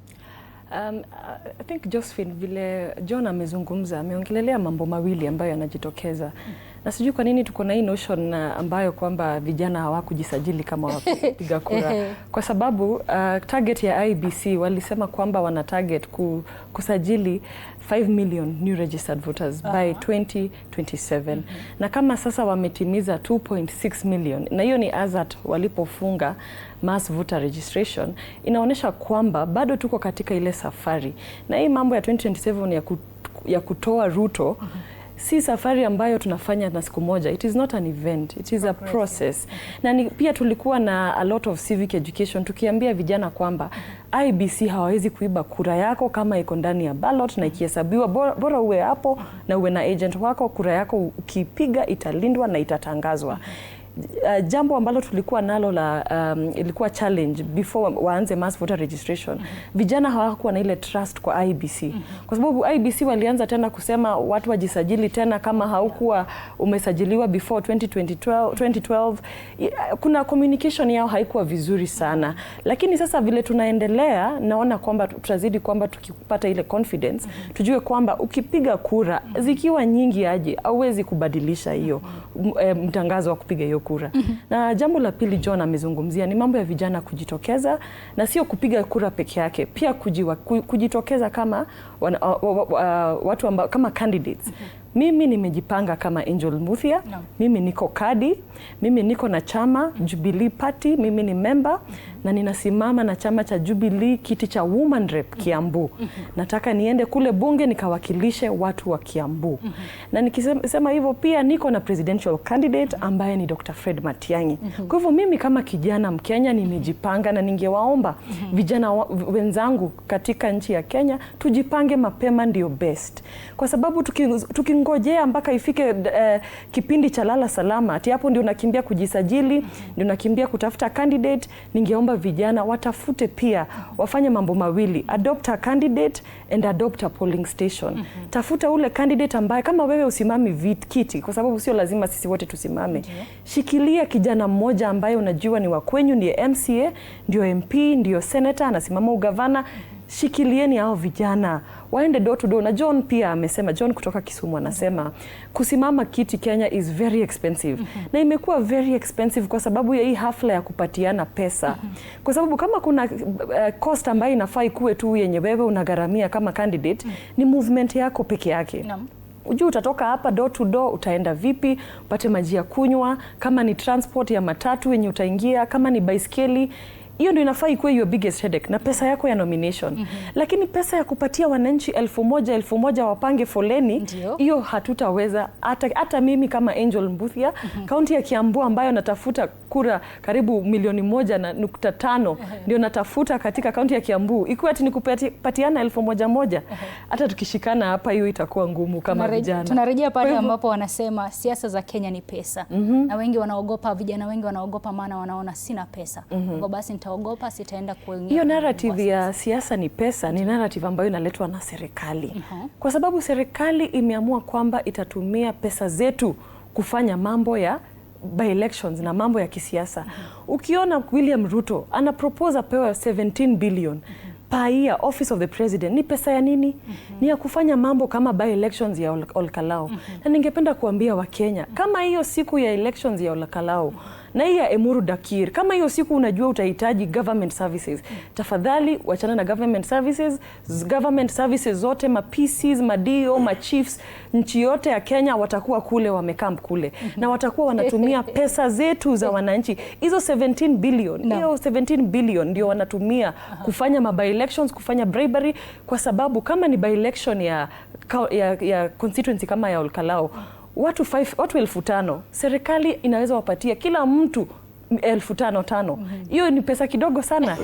I think Josephine, vile John amezungumza, ameongelelea mambo mawili ambayo yanajitokeza. Na sijui kwa nini tuko na hii notion ambayo kwamba vijana hawakujisajili kama wapiga kura. Kwa sababu target ya IBC walisema kwamba wana target kusajili 5 million new registered voters by 2027. Na kama sasa wametimiza 2.6 million, na hiyo ni azat walipofunga mass voter registration, inaonyesha kwamba bado tuko katika ile safari. Na hii mambo ya 2027 ya kutoa Ruto, si safari ambayo tunafanya na siku moja. It is not an event, it is a process. Na pia tulikuwa na a lot of civic education tukiambia vijana kwamba IEBC hawawezi kuiba kura yako kama iko ndani ya ballot na ikihesabiwa, bora uwe hapo na uwe na agent wako, kura yako ukipiga italindwa na itatangazwa. Jambo ambalo tulikuwa nalo ilikuwa challenge before waanze mass voter registration. Vijana hawakuwa na ile trust kwa IEBC. Kwa sababu IEBC walianza tena kusema watu wajisajili tena kama haukuwa umesajiliwa before 2012. Kuna communication yao haikuwa vizuri sana. Lakini sasa vile tunaendelea, naona kwamba tutazidi kwamba tukipata ile confidence, tujue kwamba ukipiga kura zikiwa nyingi aje hauwezi kubadilisha hiyo mtangazo wa kupiga hiyo kura. Na jambo la pili John amezungumzia ni mambo ya vijana kujitokeza, na sio kupiga kura peke yake, pia kujitokeza kama watu ambao kama candidates. Mimi nimejipanga kama Angel Muthia, mimi niko kadi, mimi niko na chama Jubilee Party, mimi ni member na ninasimama na chama cha Jubilee kiti cha Woman Rep Kiambu. Nataka niende kule bunge nikawakilishe watu wa Kiambu. Na nikisema hivyo pia niko na presidential candidate ambaye ni Dr. Fred Matiang'i. Kwa hivyo mimi kama kijana Mkenya nimejipanga, na ningewaomba vijana wenzangu katika nchi ya Kenya tujipange mapema, ndio best. Kwa sababu tukingojea mpaka ifike kipindi cha lala salama, ati hapo ndio unakimbia kujisajili, ndio unakimbia kutafuta candidate, ningeomba vijana watafute pia, wafanye mambo mawili: adopt a candidate and adopt a polling station. Tafuta ule candidate ambaye kama wewe usimami kiti, kwa sababu sio lazima sisi wote tusimame. Shikilia kijana mmoja ambaye unajua ni wa kwenyu, ndiye MCA, ndio MP, ndio senator, anasimama ugavana. Shikilieni hao vijana waende door to door. Na John pia amesema, John kutoka Kisumu anasema kusimama kiti Kenya is very expensive. Na imekuwa very expensive kwa sababu ya hii hafla ya kupatiana pesa. Kwa sababu kama kuna cost ambayo inafaa ikuwe tu yenye wewe unagharamia kama candidate, ni movement yako peke yake. Ujue utatoka hapa door to door, utaenda vipi, upate maji ya kunywa, kama ni transport ya matatu yenye utaingia, kama ni baiskeli. Hiyo ndio inafaa ikuwe your biggest headache, na pesa yako ya nomination. Lakini pesa ya kupatia wananchi 1,000 wapange foleni, hiyo hatutaweza. Hata mimi kama Angel Muthia, kaunti ya Kiambu ambayo natafuta kura karibu 1.5 ndio natafuta katika kaunti ya Kiambu. Ikiwa ati nikupatiana 1,000, hata tukishikana hapa hiyo itakuwa ngumu kama vijana. Tunarejea pale ambapo wanasema siasa za Kenya ni pesa. Na wengi wanaogopa, vijana wengi wanaogopa, maana wanaona sina pesa. Kwa basi nitaogopa, sitaenda kuingia. Hiyo narrative ya siasa ni pesa ni narrative ambayo inaletwa na serikali. Kwa sababu serikali imeamua kwamba itatumia pesa zetu kufanya mambo ya by elections na mambo ya kisiasa. Ukiona William Ruto ana propose apewe 17 billion per year office of the president, ni pesa ya nini? Ni ya kufanya mambo kama by elections ya Olkalau. Na ningependa kuambia Wakenya, kama hiyo siku ya elections ya Olkalau na hii ya Emuru Dakir, kama hiyo siku unajua utahitaji government services, tafadhali wachana na government services. Government services zote, ma PCs, ma DO, ma chiefs, nchi yote ya Kenya watakuwa kule, wamekamp kule, na watakuwa wanatumia pesa zetu za wananchi. Hizo 17 billion, hiyo 17 billion ndio wanatumia kufanya by elections, kufanya bribery. Kwa sababu kama ni by election ya constituency kama ya Olkalau, watu 5,000, serikali inaweza wapatia kila mtu 5,000. Hiyo ni pesa kidogo sana.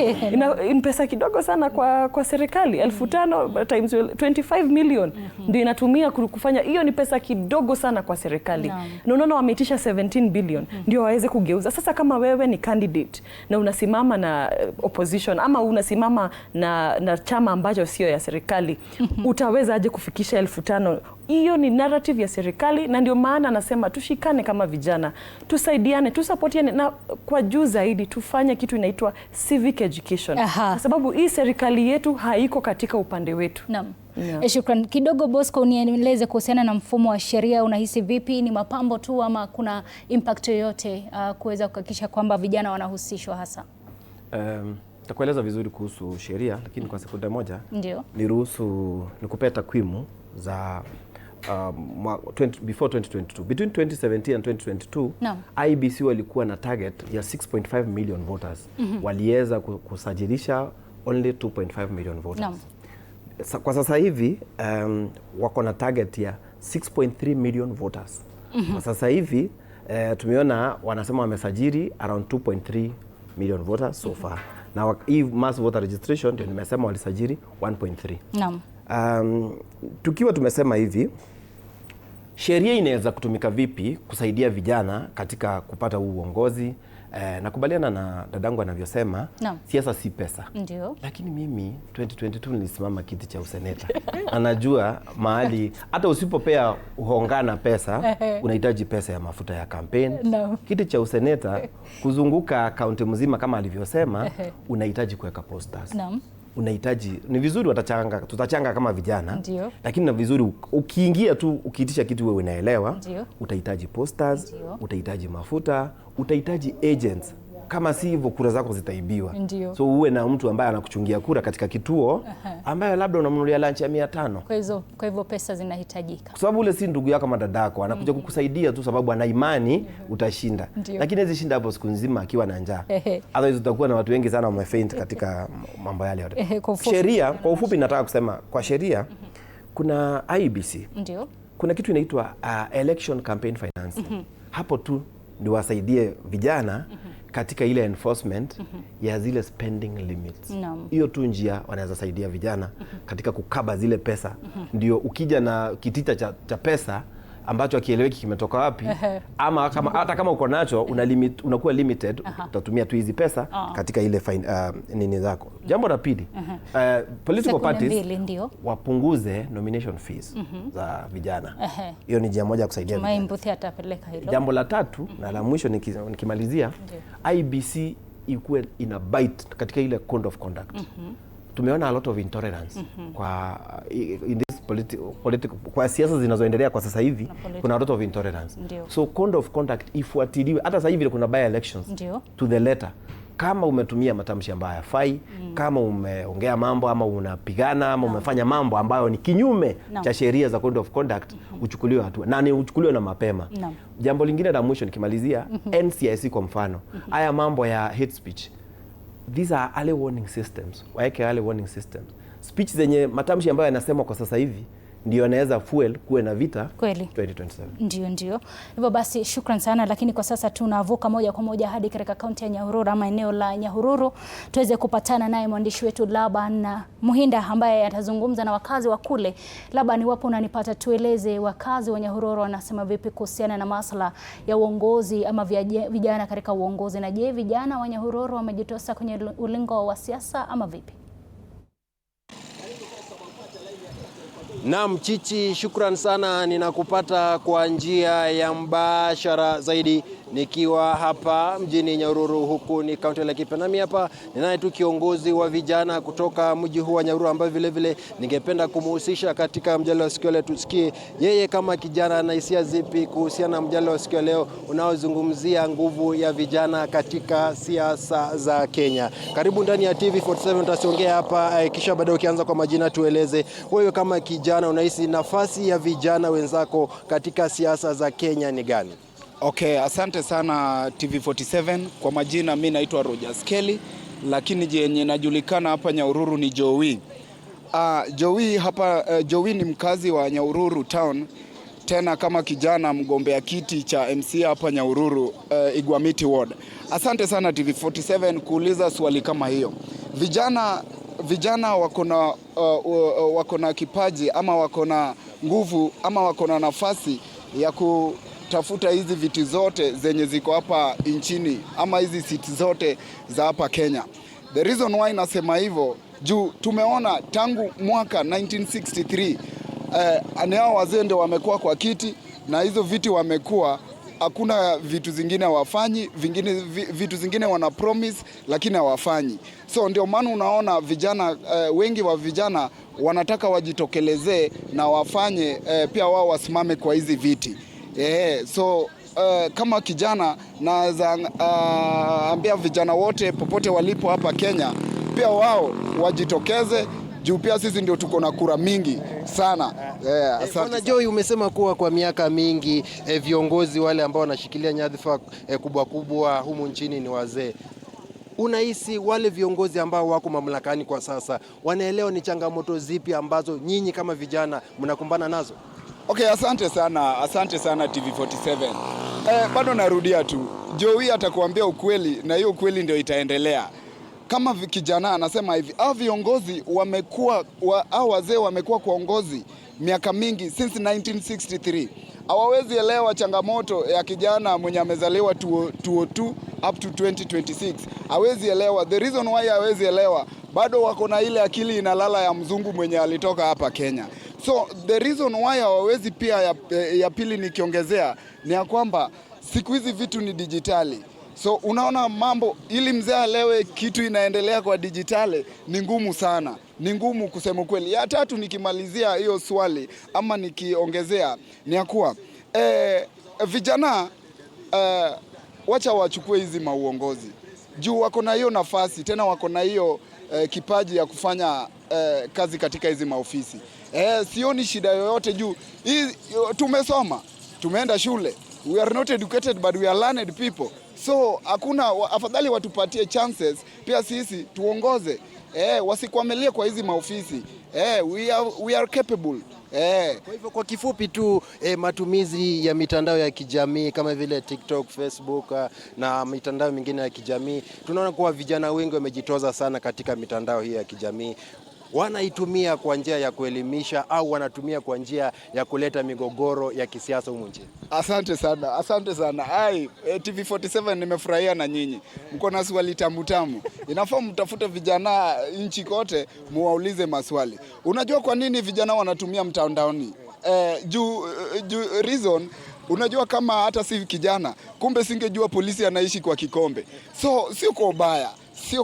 Ni pesa kidogo sana kwa serikali. 5,000 times 25 million ndio inatumia kufanya. Hiyo ni pesa kidogo sana kwa serikali. Na unaona wameitisha 17 billion ndio waweze kugeuza. Sasa kama wewe ni candidate na unasimama na opposition ama unasimama na chama ambacho sio ya serikali, utaweza aje kufikisha 5,000? Hiyo ni narrative ya serikali, na ndio maana anasema tushikane kama vijana, tusaidiane, tusapotiane, na kwa juu zaidi tufanye kitu inaitwa civic education. Kwa sababu hii serikali yetu haiko katika upande wetu. Naam. Shukran. Kidogo Bosco, unieleze kuhusiana na mfumo wa sheria, unahisi vipi? Ni mapambo tu ama kuna impact yoyote kuweza kuhakikisha kwamba vijana wanahusishwa hasa? Takueleza vizuri kuhusu sheria, lakini kwa sekunde moja niruhusu nikupea takwimu za before 2022. Between 2017 and 2022, IEBC walikuwa na target ya 6.5 million voters. Waliweza kusajilisha only 2.5 million voters. Kwa sasa hivi wako na target ya 6.3 million voters. Kwa sasa hivi tumeona wanasema wamesajili around 2.3 million voters so far. Na hii mass voter registration ndio nimesema walisajili 1.3. Naam. Tukiwa tumesema hivi, sheria inaweza kutumika vipi kusaidia vijana katika kupata huu uongozi? Nakubaliana na dadangu anavyosema, siasa si pesa. Ndio. Lakini mimi 2022 nilisimama kiti cha useneta. Anajua mahali hata usipopea uhongana pesa, unahitaji pesa ya mafuta ya kampeni. Kiti cha useneta kuzunguka kaunti mzima kama alivyosema, unahitaji kuweka posters. Unahitaji, ni vizuri tutachanga kama vijana. Ndiyo. Lakini na vizuri ukiingia tu ukiitisha kitu wewe unaelewa, utahitaji posters, utahitaji mafuta, utahitaji agents. Kama si hivyo kura zako zitaibiwa. So uwe na mtu ambaye anakuchungia kura katika kituo ambaye labda unamnunulia lunch ya 500. Kwa hivyo pesa zinahitajika. Kwa sababu ule si ndugu yako ama dadako, anakuja kukusaidia tu sababu ana imani utashinda. Lakini hizi shinda hapo siku nzima akiwa na njaa. Otherwise utakuwa na watu wengi sana wamefaint katika mambo yale yote. Sheria, kwa ufupi nataka kusema kwa sheria kuna IEBC. Ndio. Kuna kitu inaitwa election campaign financing. Hapo tu ndio wasaidie vijana katika ile enforcement ya zile spending limits. Hiyo tu njia wanaweza saidia vijana katika kukaba zile pesa. Ndio ukija na kitita cha pesa ambacho akieleweki kimetoka wapi, ama hata kama uko nacho unakuwa limited, utatumia tu hizi pesa katika ile nini zako. Jambo la pili, political parties wapunguze nomination fees za vijana. Hiyo ni njia moja ya kusaidia vijana. Atapeleka hilo. Jambo la tatu na la mwisho nikimalizia, IEBC ikuwe ina bite katika ile code of conduct. Tumeona a lot of intolerance kwa in this political kwa siasa zinazoendelea kwa sasa hivi, kuna a lot of intolerance. So code of conduct ifuatiliwe. Hata sasa hivi kuna by elections to the letter. Kama umetumia matamshi ambayo hayafai, kama umeongea mambo ama unapigana ama umefanya mambo ambayo ni kinyume cha sheria za code of conduct, uchukuliwe hatua. Na ni uchukuliwe na mapema. Jambo lingine la mwisho nikimalizia, NCIC kwa mfano. Haya mambo ya hate speech, these are early warning systems. Waeke early warning systems. Speech zenye matamshi ambayo yanasema kwa sasa hivi ndio yanaweza fuel kuwe na vita kweli 2027. Ndio. Hivyo basi shukran sana, lakini kwa sasa tunavuka moja kwa moja hadi katika kaunti ya Nyahururu ama eneo la Nyahururu tuweze kupatana naye mwandishi wetu Laban Muhinda ambaye atazungumza na wakazi wa kule. Laban, iwapo unanipata, tueleze wakazi wa Nyahururu wanasema vipi kuhusiana na masuala ya uongozi ama vijana katika uongozi, na je, vijana wa Nyahururu wamejitosa kwenye ulingo wa siasa ama vipi? Naam, Chichi, shukran sana. Ninakupata kwa njia ya mbashara zaidi nikiwa hapa mjini Nyahururu, huku ni kaunti ya Laikipia. Nami hapa ninaye tu kiongozi wa vijana kutoka mji huu wa Nyahururu ambaye vile vile ningependa kumuhusisha katika mjadala wa siku ya leo. Tusikie yeye kama kijana na hisia zipi kuhusiana na mjadala wa siku ya leo unaozungumzia nguvu ya vijana katika siasa za Kenya. Karibu ndani ya TV47, tutasiongea hapa kisha baadaye ukianza kwa majina tueleze wewe kama kijana unahisi nafasi ya vijana wenzako katika siasa za Kenya ni gani? Okay, asante sana TV47. Kwa majina mimi naitwa Rogers Kelly, lakini yenye najulikana hapa Nyahururu ni Joey. Joey ni mkazi wa Nyahururu town, tena kama kijana mgombea kiti cha MCA hapa Nyahururu Igwamiti ward. Asante sana TV47 kuuliza swali kama hiyo. Vijana wako na kipaji ama wako na nguvu ama wako na nafasi ya kutafuta hizi viti zote zenye ziko hapa nchini ama hizi siti zote za hapa Kenya. The reason why nasema hivyo, juu tumeona tangu mwaka 1963 hao wazee ndio wamekuwa kwa kiti, na hizo viti wamekuwa, hakuna vitu zingine hawafanyi, vitu zingine wana promise lakini hawafanyi. So ndio maana unaona vijana wengi wa vijana wanataka wajitokelezee na wafanye pia wao wasimame kwa hizi viti. So kama kijana naweza ambia vijana wote popote walipo hapa Kenya pia wao wajitokeze, juu pia sisi ndio tuko na kura mingi sana. Bwana Joey, umesema kuwa kwa miaka mingi viongozi wale ambao wanashikilia nyadhifa kubwa kubwa humu nchini ni wazee. Unahisi wale viongozi ambao wako mamlakani kwa sasa wanaelewa ni changamoto zipi ambazo nyinyi kama vijana mnakumbana nazo? Okay, asante sana TV47. Bado narudia tu, Joey atakuambia ukweli na hiyo ukweli ndio itaendelea. Kama kijana anasema hivi, hao viongozi wamekuwa hao wazee wamekuwa kwa uongozi miaka mingi since 1963. Hawawezi elewa changamoto ya kijana mwenye amezaliwa 2002 up to 2026. Hawezi elewa. The reason why hawezi elewa, bado wako na ile akili inalala ya mzungu mwenye alitoka hapa Kenya. So the reason why hawawezi pia ya pili nikiongezea ni ya kwamba siku hizi vitu ni dijitali. So unaona mambo, ili mzee alewe kitu inaendelea kwa dijitali ni ngumu sana. Ni ngumu kusema kweli. Ya tatu nikimalizia hiyo swali ama nikiongezea ni ya kuwa vijana wacha wachukue hizi mauongozi. Juu wako na hiyo nafasi, tena wako na hiyo kipaji ya kufanya kazi katika hizi maofisi. Sioni shida yoyote juu tumesoma, tumeenda shule. We are not educated but we are learned people. So hakuna, afadhali watupatie chances pia sisi tuongoze. Wasikwamilie kwa hizi maofisi. We are capable. Kwa hivyo kwa kifupi tu matumizi ya mitandao ya kijamii kama vile TikTok, Facebook na mitandao mingine ya kijamii, tunaona kuwa vijana wengi wamejitoza sana katika mitandao hii ya kijamii. Wanaitumia kwa njia ya kuelimisha au wanatumia kwa njia ya kuleta migogoro ya kisiasa humu nchini? Asante sana. TV47 nimefurahia na nyinyi. Mko na swali tamu. Inafaa mtafute vijana nchi kote muwaulize maswali. Unajua kwa nini vijana wanatumia mtandaoni? Reason, unajua kama hata si kijana, kumbe singejua polisi anaishi kwa kikombe. So sio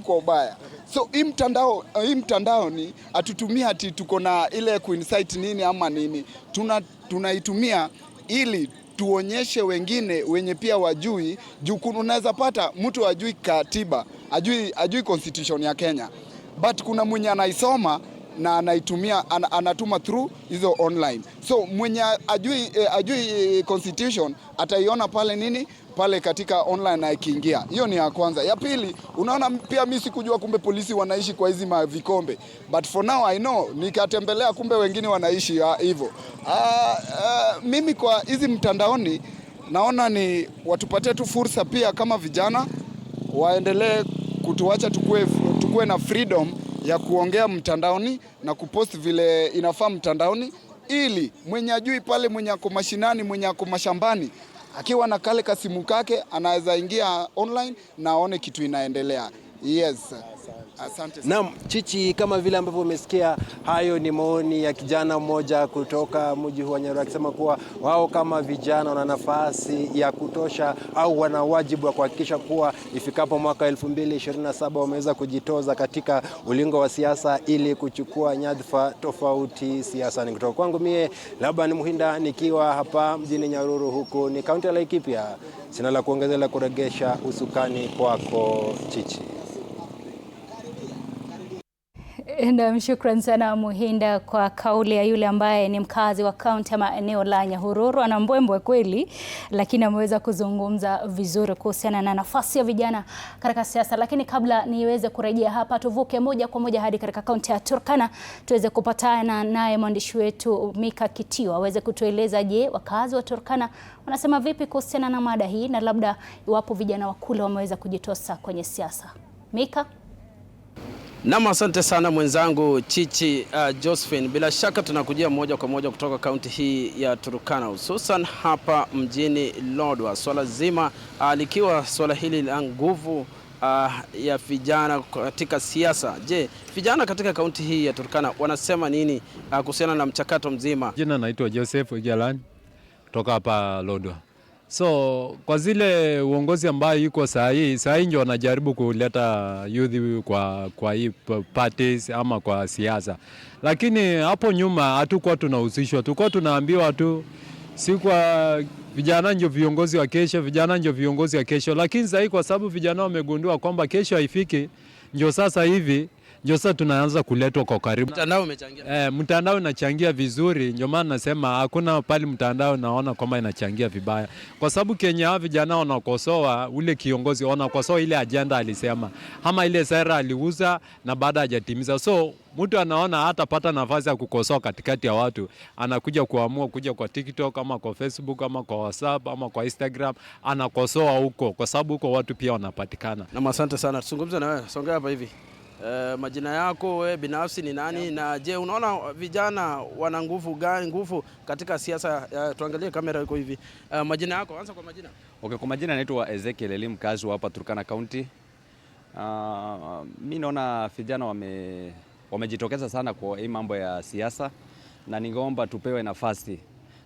kwa ubaya. So hii mtandao ni atutumia ati tuko na ile kuinsight nini ama nini. Tunaitumia ili tuonyeshe wengine wenye pia wajui. Juu unaweza pata mtu ajui katiba, ajui constitution ya Kenya. But kuna mwenye anaisoma na anaitumia, anatuma through hizo online. So mwenye ajui constitution ataiona pale nini? Pale katika online na ikiingia. Hiyo ni ya kwanza. Ya pili, unaona pia mimi sikujua kumbe polisi wanaishi kwa hizi mavikombe. But for now I know, nikatembelea kumbe wengine wanaishi hivyo. Mimi kwa hizi mtandaoni naona ni watupatie tu fursa pia kama vijana waendelee kutuacha tukue na freedom ya kuongea mtandaoni na kupost vile inafaa mtandaoni, ili mwenye ajui pale, mwenye ako mashinani, mwenye ako mashambani, akiwa na kale kasimu kake anaweza ingia online na aone kitu inaendelea. Yes. Asante sana. Naam, Chichi, kama vile ambavyo umesikia, hayo ni maoni ya kijana mmoja kutoka mji wa Nyahururu akisema kuwa wao kama vijana wana nafasi ya kutosha au wana wajibu wa kuhakikisha kuwa ifikapo mwaka 2027 wameweza kujitoza katika ulingo wa siasa ili kuchukua nyadhifa tofauti siasani. Kutoka kwangu mie Laban Muhinda nikiwa hapa mjini Nyahururu, huku ni kaunti ya Laikipia. Sina la kuongezea la kuregesha usukani kwako Chichi. Na shukran sana Muhinda kwa kauli ya yule ambaye ni mkazi wa kaunti ama eneo la Nyahururu. Ana mbwembwe kweli, lakini ameweza kuzungumza vizuri kuhusiana na nafasi ya vijana katika siasa. Lakini kabla niweze kurejea hapa, tuvuke moja kwa moja hadi katika kaunti ya Turkana tuweze kupatana naye mwandishi wetu Mika Kitio aweze kutueleza, je, wakazi wa Turkana wanasema vipi kuhusiana na mada hii na labda iwapo vijana wa kule wameweza kujitosa kwenye siasa. Mika? Naam, asante sana mwenzangu Chichi Josephine. Bila shaka tunakujia moja kwa moja kutoka kaunti hii ya Turkana, hususan hapa mjini Lodwar. Swala zima likiwa swala hili la nguvu ya vijana katika siasa. Je, vijana katika kaunti hii ya Turkana wanasema nini kuhusiana na mchakato mzima? Jina naitwa Joseph Igalani kutoka hapa Lodwar. So kwa zile uongozi ambayo yuko saa hii ndio wanajaribu kuleta youth kwa hii parties ama kwa siasa. Lakini hapo nyuma hatukuwa tunahusishwa, tulikuwa tunaambiwa tu si kwa vijana ndio viongozi wa kesho, vijana ndio viongozi wa kesho. Lakini sasa kwa sababu vijana wamegundua kwamba kesho haifiki, ndio sasa hivi ndio sasa tunaanza kuletwa kwa karibu. Mtandao umechangia. Mtandao inachangia vizuri, ndio maana nasema hakuna pale mtandao naona kama inachangia vibaya. Kwa sababu Kenya hao vijana wanakosoa ule kiongozi, wanakosoa ile agenda alisema, ama ile sera aliuza na baada hajatimiza. So mtu anaona hatapata nafasi ya kukosoa katikati ya watu, anakuja kuamua kuja kwa TikTok ama kwa Facebook ama kwa WhatsApp ama kwa Instagram, anakosoa huko kwa sababu huko watu pia wanapatikana. Na asante sana. Tuzungumze na wewe. Songea hapa hivi. Majina yako wewe binafsi ni nani? Na je, unaona vijana wana nguvu katika siasa? Tuangalie kamera iko hivi. Majina yako, anza kwa majina. Okay, kwa majina naitwa Ezekiel Elim, mkazi hapa Turkana County. Mimi naona vijana wamejitokeza sana kwa hii mambo ya siasa, na ningeomba tupewe nafasi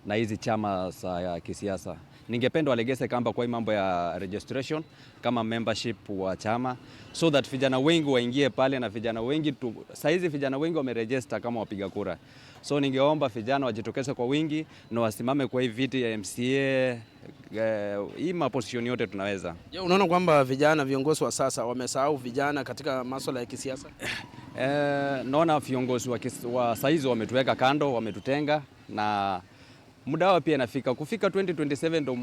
na hizi chama za kisiasa. Ningependa walegeze kamba kwa hii mambo ya registration kama membership wa chama, so that vijana wengi waingie pale, na vijana wengi saizi vijana wengi wameregister kama wapiga kura. So ningeomba vijana wajitokeze kwa wingi na wasimame kwa hii viti ya MCA, hii maposition yote tunaweza. Je, unaona kwamba vijana viongozi wa sasa wamesahau vijana katika masuala ya kisiasa? Naona viongozi wa saizi wametuweka kando, wametutenga, na muda wao pia inafika. Kufika 2027 ndo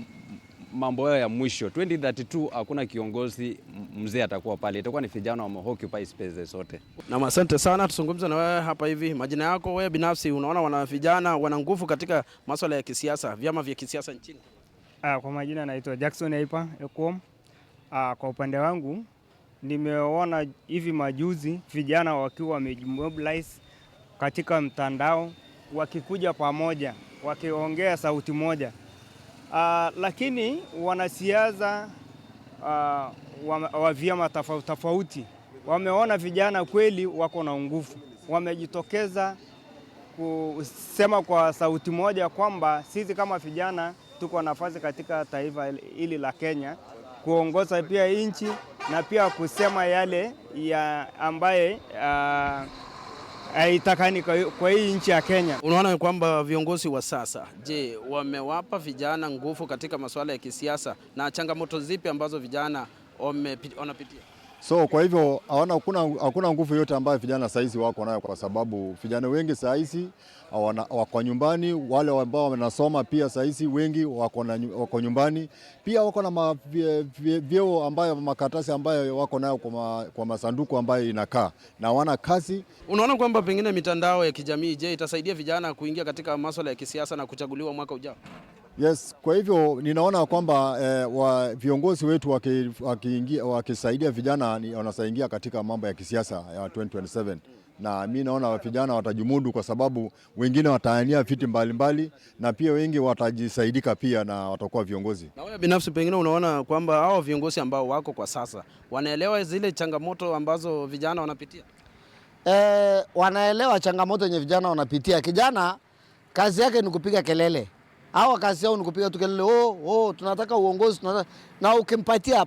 mambo yao ya mwisho. 2032 hakuna kiongozi mzee atakuwa pale, itakuwa ni vijana wa occupy space zote. Na asante sana. Tuzungumze na wewe hapa hivi. Majina yako wewe binafsi, unaona vijana wana nguvu katika masuala ya kisiasa, vyama vya kisiasa nchini? Kwa majina naitwa Jackson Aipa Ekom. Kwa upande wangu nimeona hivi majuzi vijana wakiwa wamemobilize katika mtandao, wakikuja pamoja, wakiongea sauti moja. Lakini wanasiasa wa vyama tofauti wameona vijana kweli wako na nguvu, wamejitokeza kusema kwa sauti moja kwamba sisi kama vijana tuko nafasi katika taifa hili la Kenya, kuongoza pia nchi na pia kusema yale ya ambaye haitakani kwa hii nchi ya Kenya. Unaona kwamba viongozi wa sasa, je, wamewapa vijana nguvu katika masuala ya kisiasa, na changamoto zipi ambazo vijana wanapitia? So kwa hivyo hakuna nguvu yote ambayo vijana saizi wako nayo, kwa sababu vijana wengi saizi wako nyumbani. Wale ambao wanasoma pia saizi wengi wako nyumbani, pia wako na vyeo ambayo makaratasi ambayo wako nayo kwa masanduku ambayo inakaa na wana kazi. Unaona kwamba pengine mitandao ya kijamii, je, itasaidia vijana kuingia katika masuala ya kisiasa na kuchaguliwa mwaka ujao? Yes, kwa hivyo ninaona kwamba viongozi wetu wakisaidia vijana wanasaidia katika mambo ya kisiasa ya 2027. Na mimi naona vijana watajumudu, kwa sababu wengine wataania viti mbalimbali na pia wengi watajisaidika pia na watakuwa viongozi. Na wewe binafsi pengine unaona kwamba hao viongozi ambao wako kwa sasa wanaelewa zile changamoto ambazo vijana wanapitia? Wanaelewa changamoto yenye vijana wanapitia. Kijana kazi yake ni kupiga kelele. Hawa kazi yao ni kupiga tu kelele, tunataka uongozi, na ukimpatia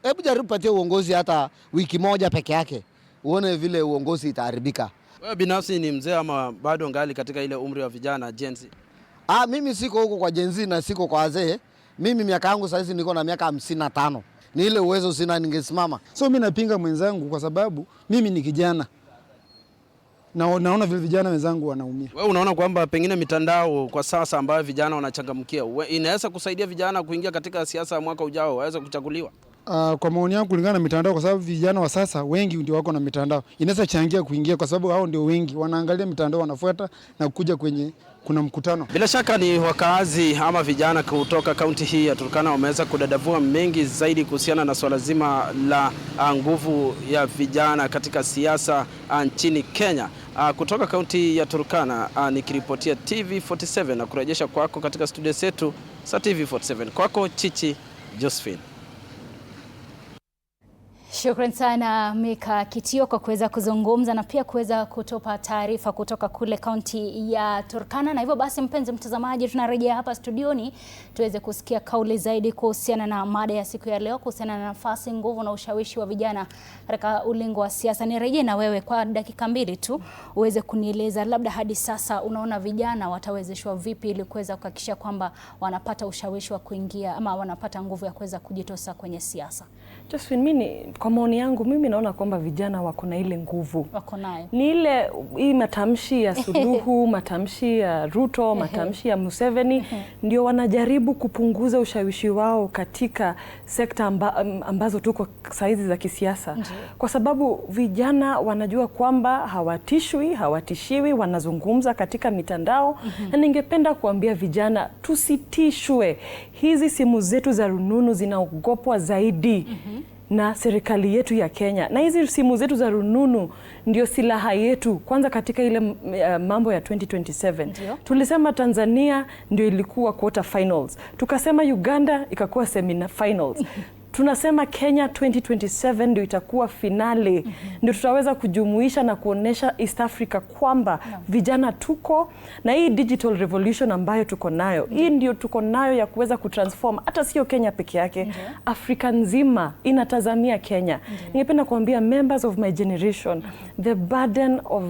hebu jaribu patia uongozi hata wiki moja peke yake, uone vile uongozi itaharibika. Wewe binafsi ni mzee ama bado ngali katika ile umri wa vijana Gen Z? Mimi siko huko kwa Gen Z na siko kwa wazee. Mimi miaka yangu sasa niko na miaka 55. Ni ile uwezo sina, ningesimama. So mimi napinga mwenzangu kwa sababu mimi ni kijana. Na naona vile vijana wenzangu wanaumia. Wewe unaona kwamba pengine mitandao kwa sasa ambayo vijana wanachangamkia inaweza kusaidia vijana kuingia katika siasa ya mwaka ujao, waweze kuchaguliwa? Kwa maoni yangu kulingana na mitandao, kwa sababu vijana wa sasa wengi ndio wako na mitandao, inaweza changia kuingia, kwa sababu hao ndio wengi wanaangalia mitandao, wanafuata na kuja kwenye kuna mkutano. Bila shaka ni wakazi ama vijana kutoka kaunti hii ya Turkana wameweza kudadavua mengi zaidi kuhusiana na swala zima la nguvu ya vijana katika siasa nchini Kenya. Kutoka kaunti ya Turkana nikiripotia TV47 na kurejesha kwako katika studio zetu za TV47. Kwako Chichi Josephine. Shukrani sana Mika Kitio kwa kuweza kuzungumza na pia kuweza kutupa taarifa kutoka kule kaunti ya Turkana. Na hivyo basi, mpenzi mtazamaji, tunarejea hapa studioni tuweze kusikia kauli zaidi kuhusiana na mada ya siku ya leo, kuhusiana na nafasi, nguvu na ushawishi wa vijana katika ulingo wa siasa. Nirejee na wewe kwa dakika mbili tu uweze kunieleza labda hadi sasa unaona vijana watawezeshwa vipi ili kuweza kuhakikisha kwamba wanapata ushawishi wa kuingia ama wanapata nguvu ya kuweza kujitosa kwenye siasa. Josephine, mimi kwa Kwa maoni yangu mimi naona kwamba vijana wako na ile nguvu. Wako nayo. Ni ile hii matamshi ya Suluhu, matamshi ya Ruto, matamshi ya Museveni ndio wanajaribu kupunguza ushawishi wao katika sekta ambazo tuko saizi za kisiasa. Kwa sababu vijana wanajua kwamba hawatishiwi, wanazungumza katika mitandao. Na ningependa kuambia vijana tusitishwe. Hizi simu zetu za rununu zinaogopwa zaidi na serikali yetu ya Kenya. Na hizi simu zetu za rununu ndio silaha yetu kwanza katika ile mambo ya 2027. Tulisema Tanzania ndio ilikuwa quarter finals. Tukasema Uganda ikakuwa semi finals. Tunasema Kenya 2027 ndio itakuwa finale. Ndio tutaweza kujumuisha na kuonesha East Africa kwamba vijana tuko na hii digital revolution ambayo tuko nayo. Hii ndio tuko nayo ya kuweza kutransform hata sio Kenya peke yake. Afrika nzima inatazamia Kenya. Ningependa kuambia members of my generation, the burden of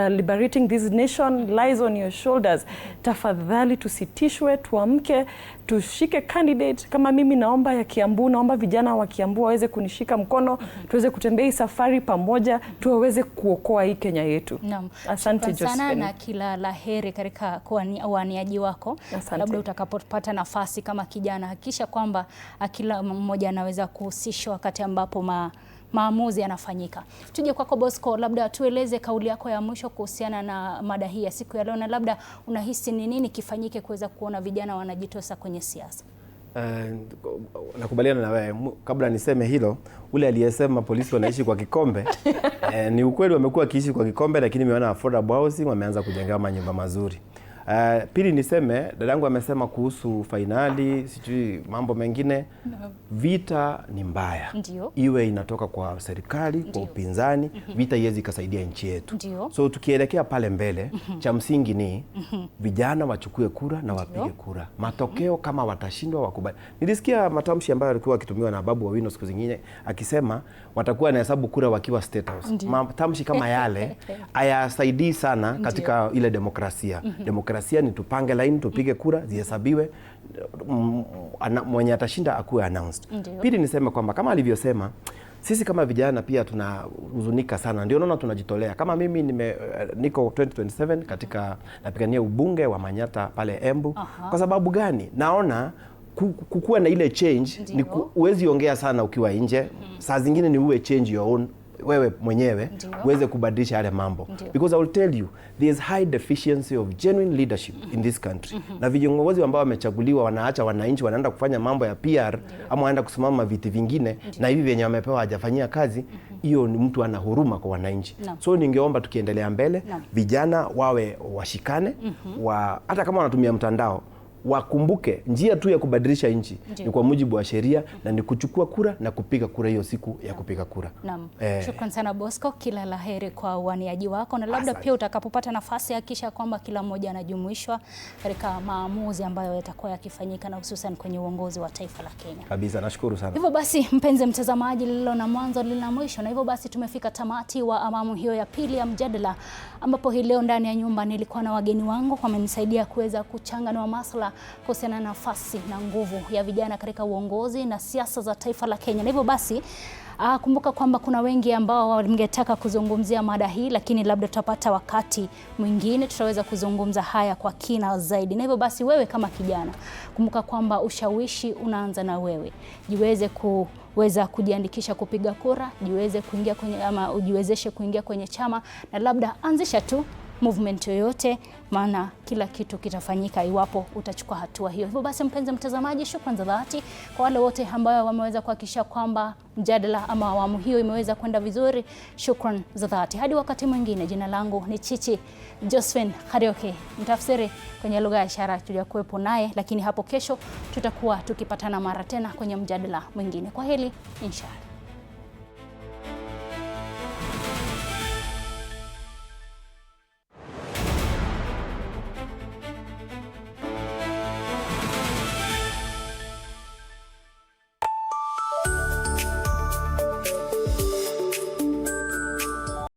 liberating this nation lies on your shoulders. Tafadhali tusitishwe, tuamke, tushike candidate. Kama mimi naomba ya Kiambu, naomba vijana wa Kiambu waweze kunishika mkono, tuweze kutembea hii safari pamoja, tuweze kuokoa hii Kenya yetu. Asante sana na kila laheri katika uaniaji wako. Labda utakapopata nafasi kama kijana, hakikisha kwamba kila mmoja anaweza kuhusishwa wakati ambapo maamuzi yanafanyika. Tuje kwako Bosco, labda tueleze kauli yako ya mwisho kuhusiana na mada hii ya siku ya leo, na labda unahisi ni nini kifanyike kuweza kuona vijana wanajitosa kwenye siasa? Nakubaliana na wewe. Kabla niseme hilo, ule aliyesema polisi wanaishi kwa kikombe ni ukweli, wamekuwa kiishi kwa kikombe, lakini nimeona affordable housing wameanza kujenga manyumba mazuri. Pili niseme, dadangu amesema kuhusu finali, sijui mambo mengine. Vita ni mbaya. Iwe inatoka kwa serikali, kwa upinzani, vita iwezi ikasaidia nchi yetu. So tukielekea pale mbele, cha msingi ni vijana wachukue kura na wapige kura. Matokeo kama watashindwa wakubali. Nilisikia matamshi ambayo alikuwa akitumiwa na Babu Owino siku zingine akisema watakuwa na hesabu kura wakiwa State House. Matamshi kama yale hayasaidii sana katika ile demokrasia. Demokrasia ni tupange line, tupige kura, zihesabiwe, mwenye atashinda akuwe announced. Pili niseme kwamba kama alivyosema, sisi kama vijana pia tunahuzunika sana. Ndio naona tunajitolea. Kama mimi niko 2027 katika napigania ubunge wa Manyata pale Embu. Kwa sababu gani? Naona kukuwa na ile change ni uwezi ongea sana ukiwa nje. Saa zingine ni uwe change your own wewe mwenyewe uweze kubadilisha yale mambo. Because I will tell you, there is high deficiency of genuine leadership in this country. Na viongozi ambao wamechaguliwa wanaacha wananchi wanaenda kufanya mambo ya PR ama wanaenda kusimama viti vingine na hivi venye wamepewa hajafanyia kazi. Hiyo ni mtu ana huruma kwa wananchi. So ningeomba tukiendelea mbele, vijana wawe washikane, hata kama wanatumia mtandao wakumbuke njia tu ya kubadilisha nchi ni kwa mujibu wa sheria na ni kuchukua kura na kupiga kura hiyo siku ya kupiga kura. Shukran sana Bosco, kila laheri kwa uaniaji wako, na labda pia utakapopata nafasi hakikisha kwamba kila mmoja anajumuishwa katika maamuzi ambayo yatakuwa yakifanyika na hususan kwenye uongozi wa taifa la Kenya. Kabisa, nashukuru sana. Hivyo basi mpenzi mtazamaji, lilo na mwanzo lina mwisho, na hivyo basi tumefika tamati wa awamu hiyo ya pili ya mjadala, ambapo hii leo ndani ya nyumba nilikuwa na wageni wangu wamenisaidia kuweza kuchanganua masuala kuhusiana na nafasi na nguvu ya vijana katika uongozi na siasa za taifa la Kenya. Na hivyo basi kumbuka kwamba kuna wengi ambao wangetaka kuzungumzia mada hii, lakini labda tutapata wakati mwingine tutaweza kuzungumza haya kwa kina zaidi. Na hivyo basi wewe kama kijana, kumbuka kwamba ushawishi unaanza na wewe. Jiweze kuweza kujiandikisha kupiga kura, jiweze kuingia kwenye ama ujiwezeshe kuingia kwenye chama, na labda anzisha tu movement yoyote, maana kila kitu kitafanyika iwapo utachukua hatua hiyo. Hivyo basi mpenzi mtazamaji, shukrani za dhati kwa wale wote ambao wameweza kuhakikisha kwamba mjadala ama awamu hiyo imeweza kwenda vizuri. Shukrani za dhati. Hadi wakati mwingine, jina langu ni Chichi Josephine Karioke, mtafsiri kwenye lugha ya ishara tuliyokuwepo naye, lakini hapo kesho tutakuwa tukipatana mara tena kwenye mjadala mwingine. Kwa heri, inshallah.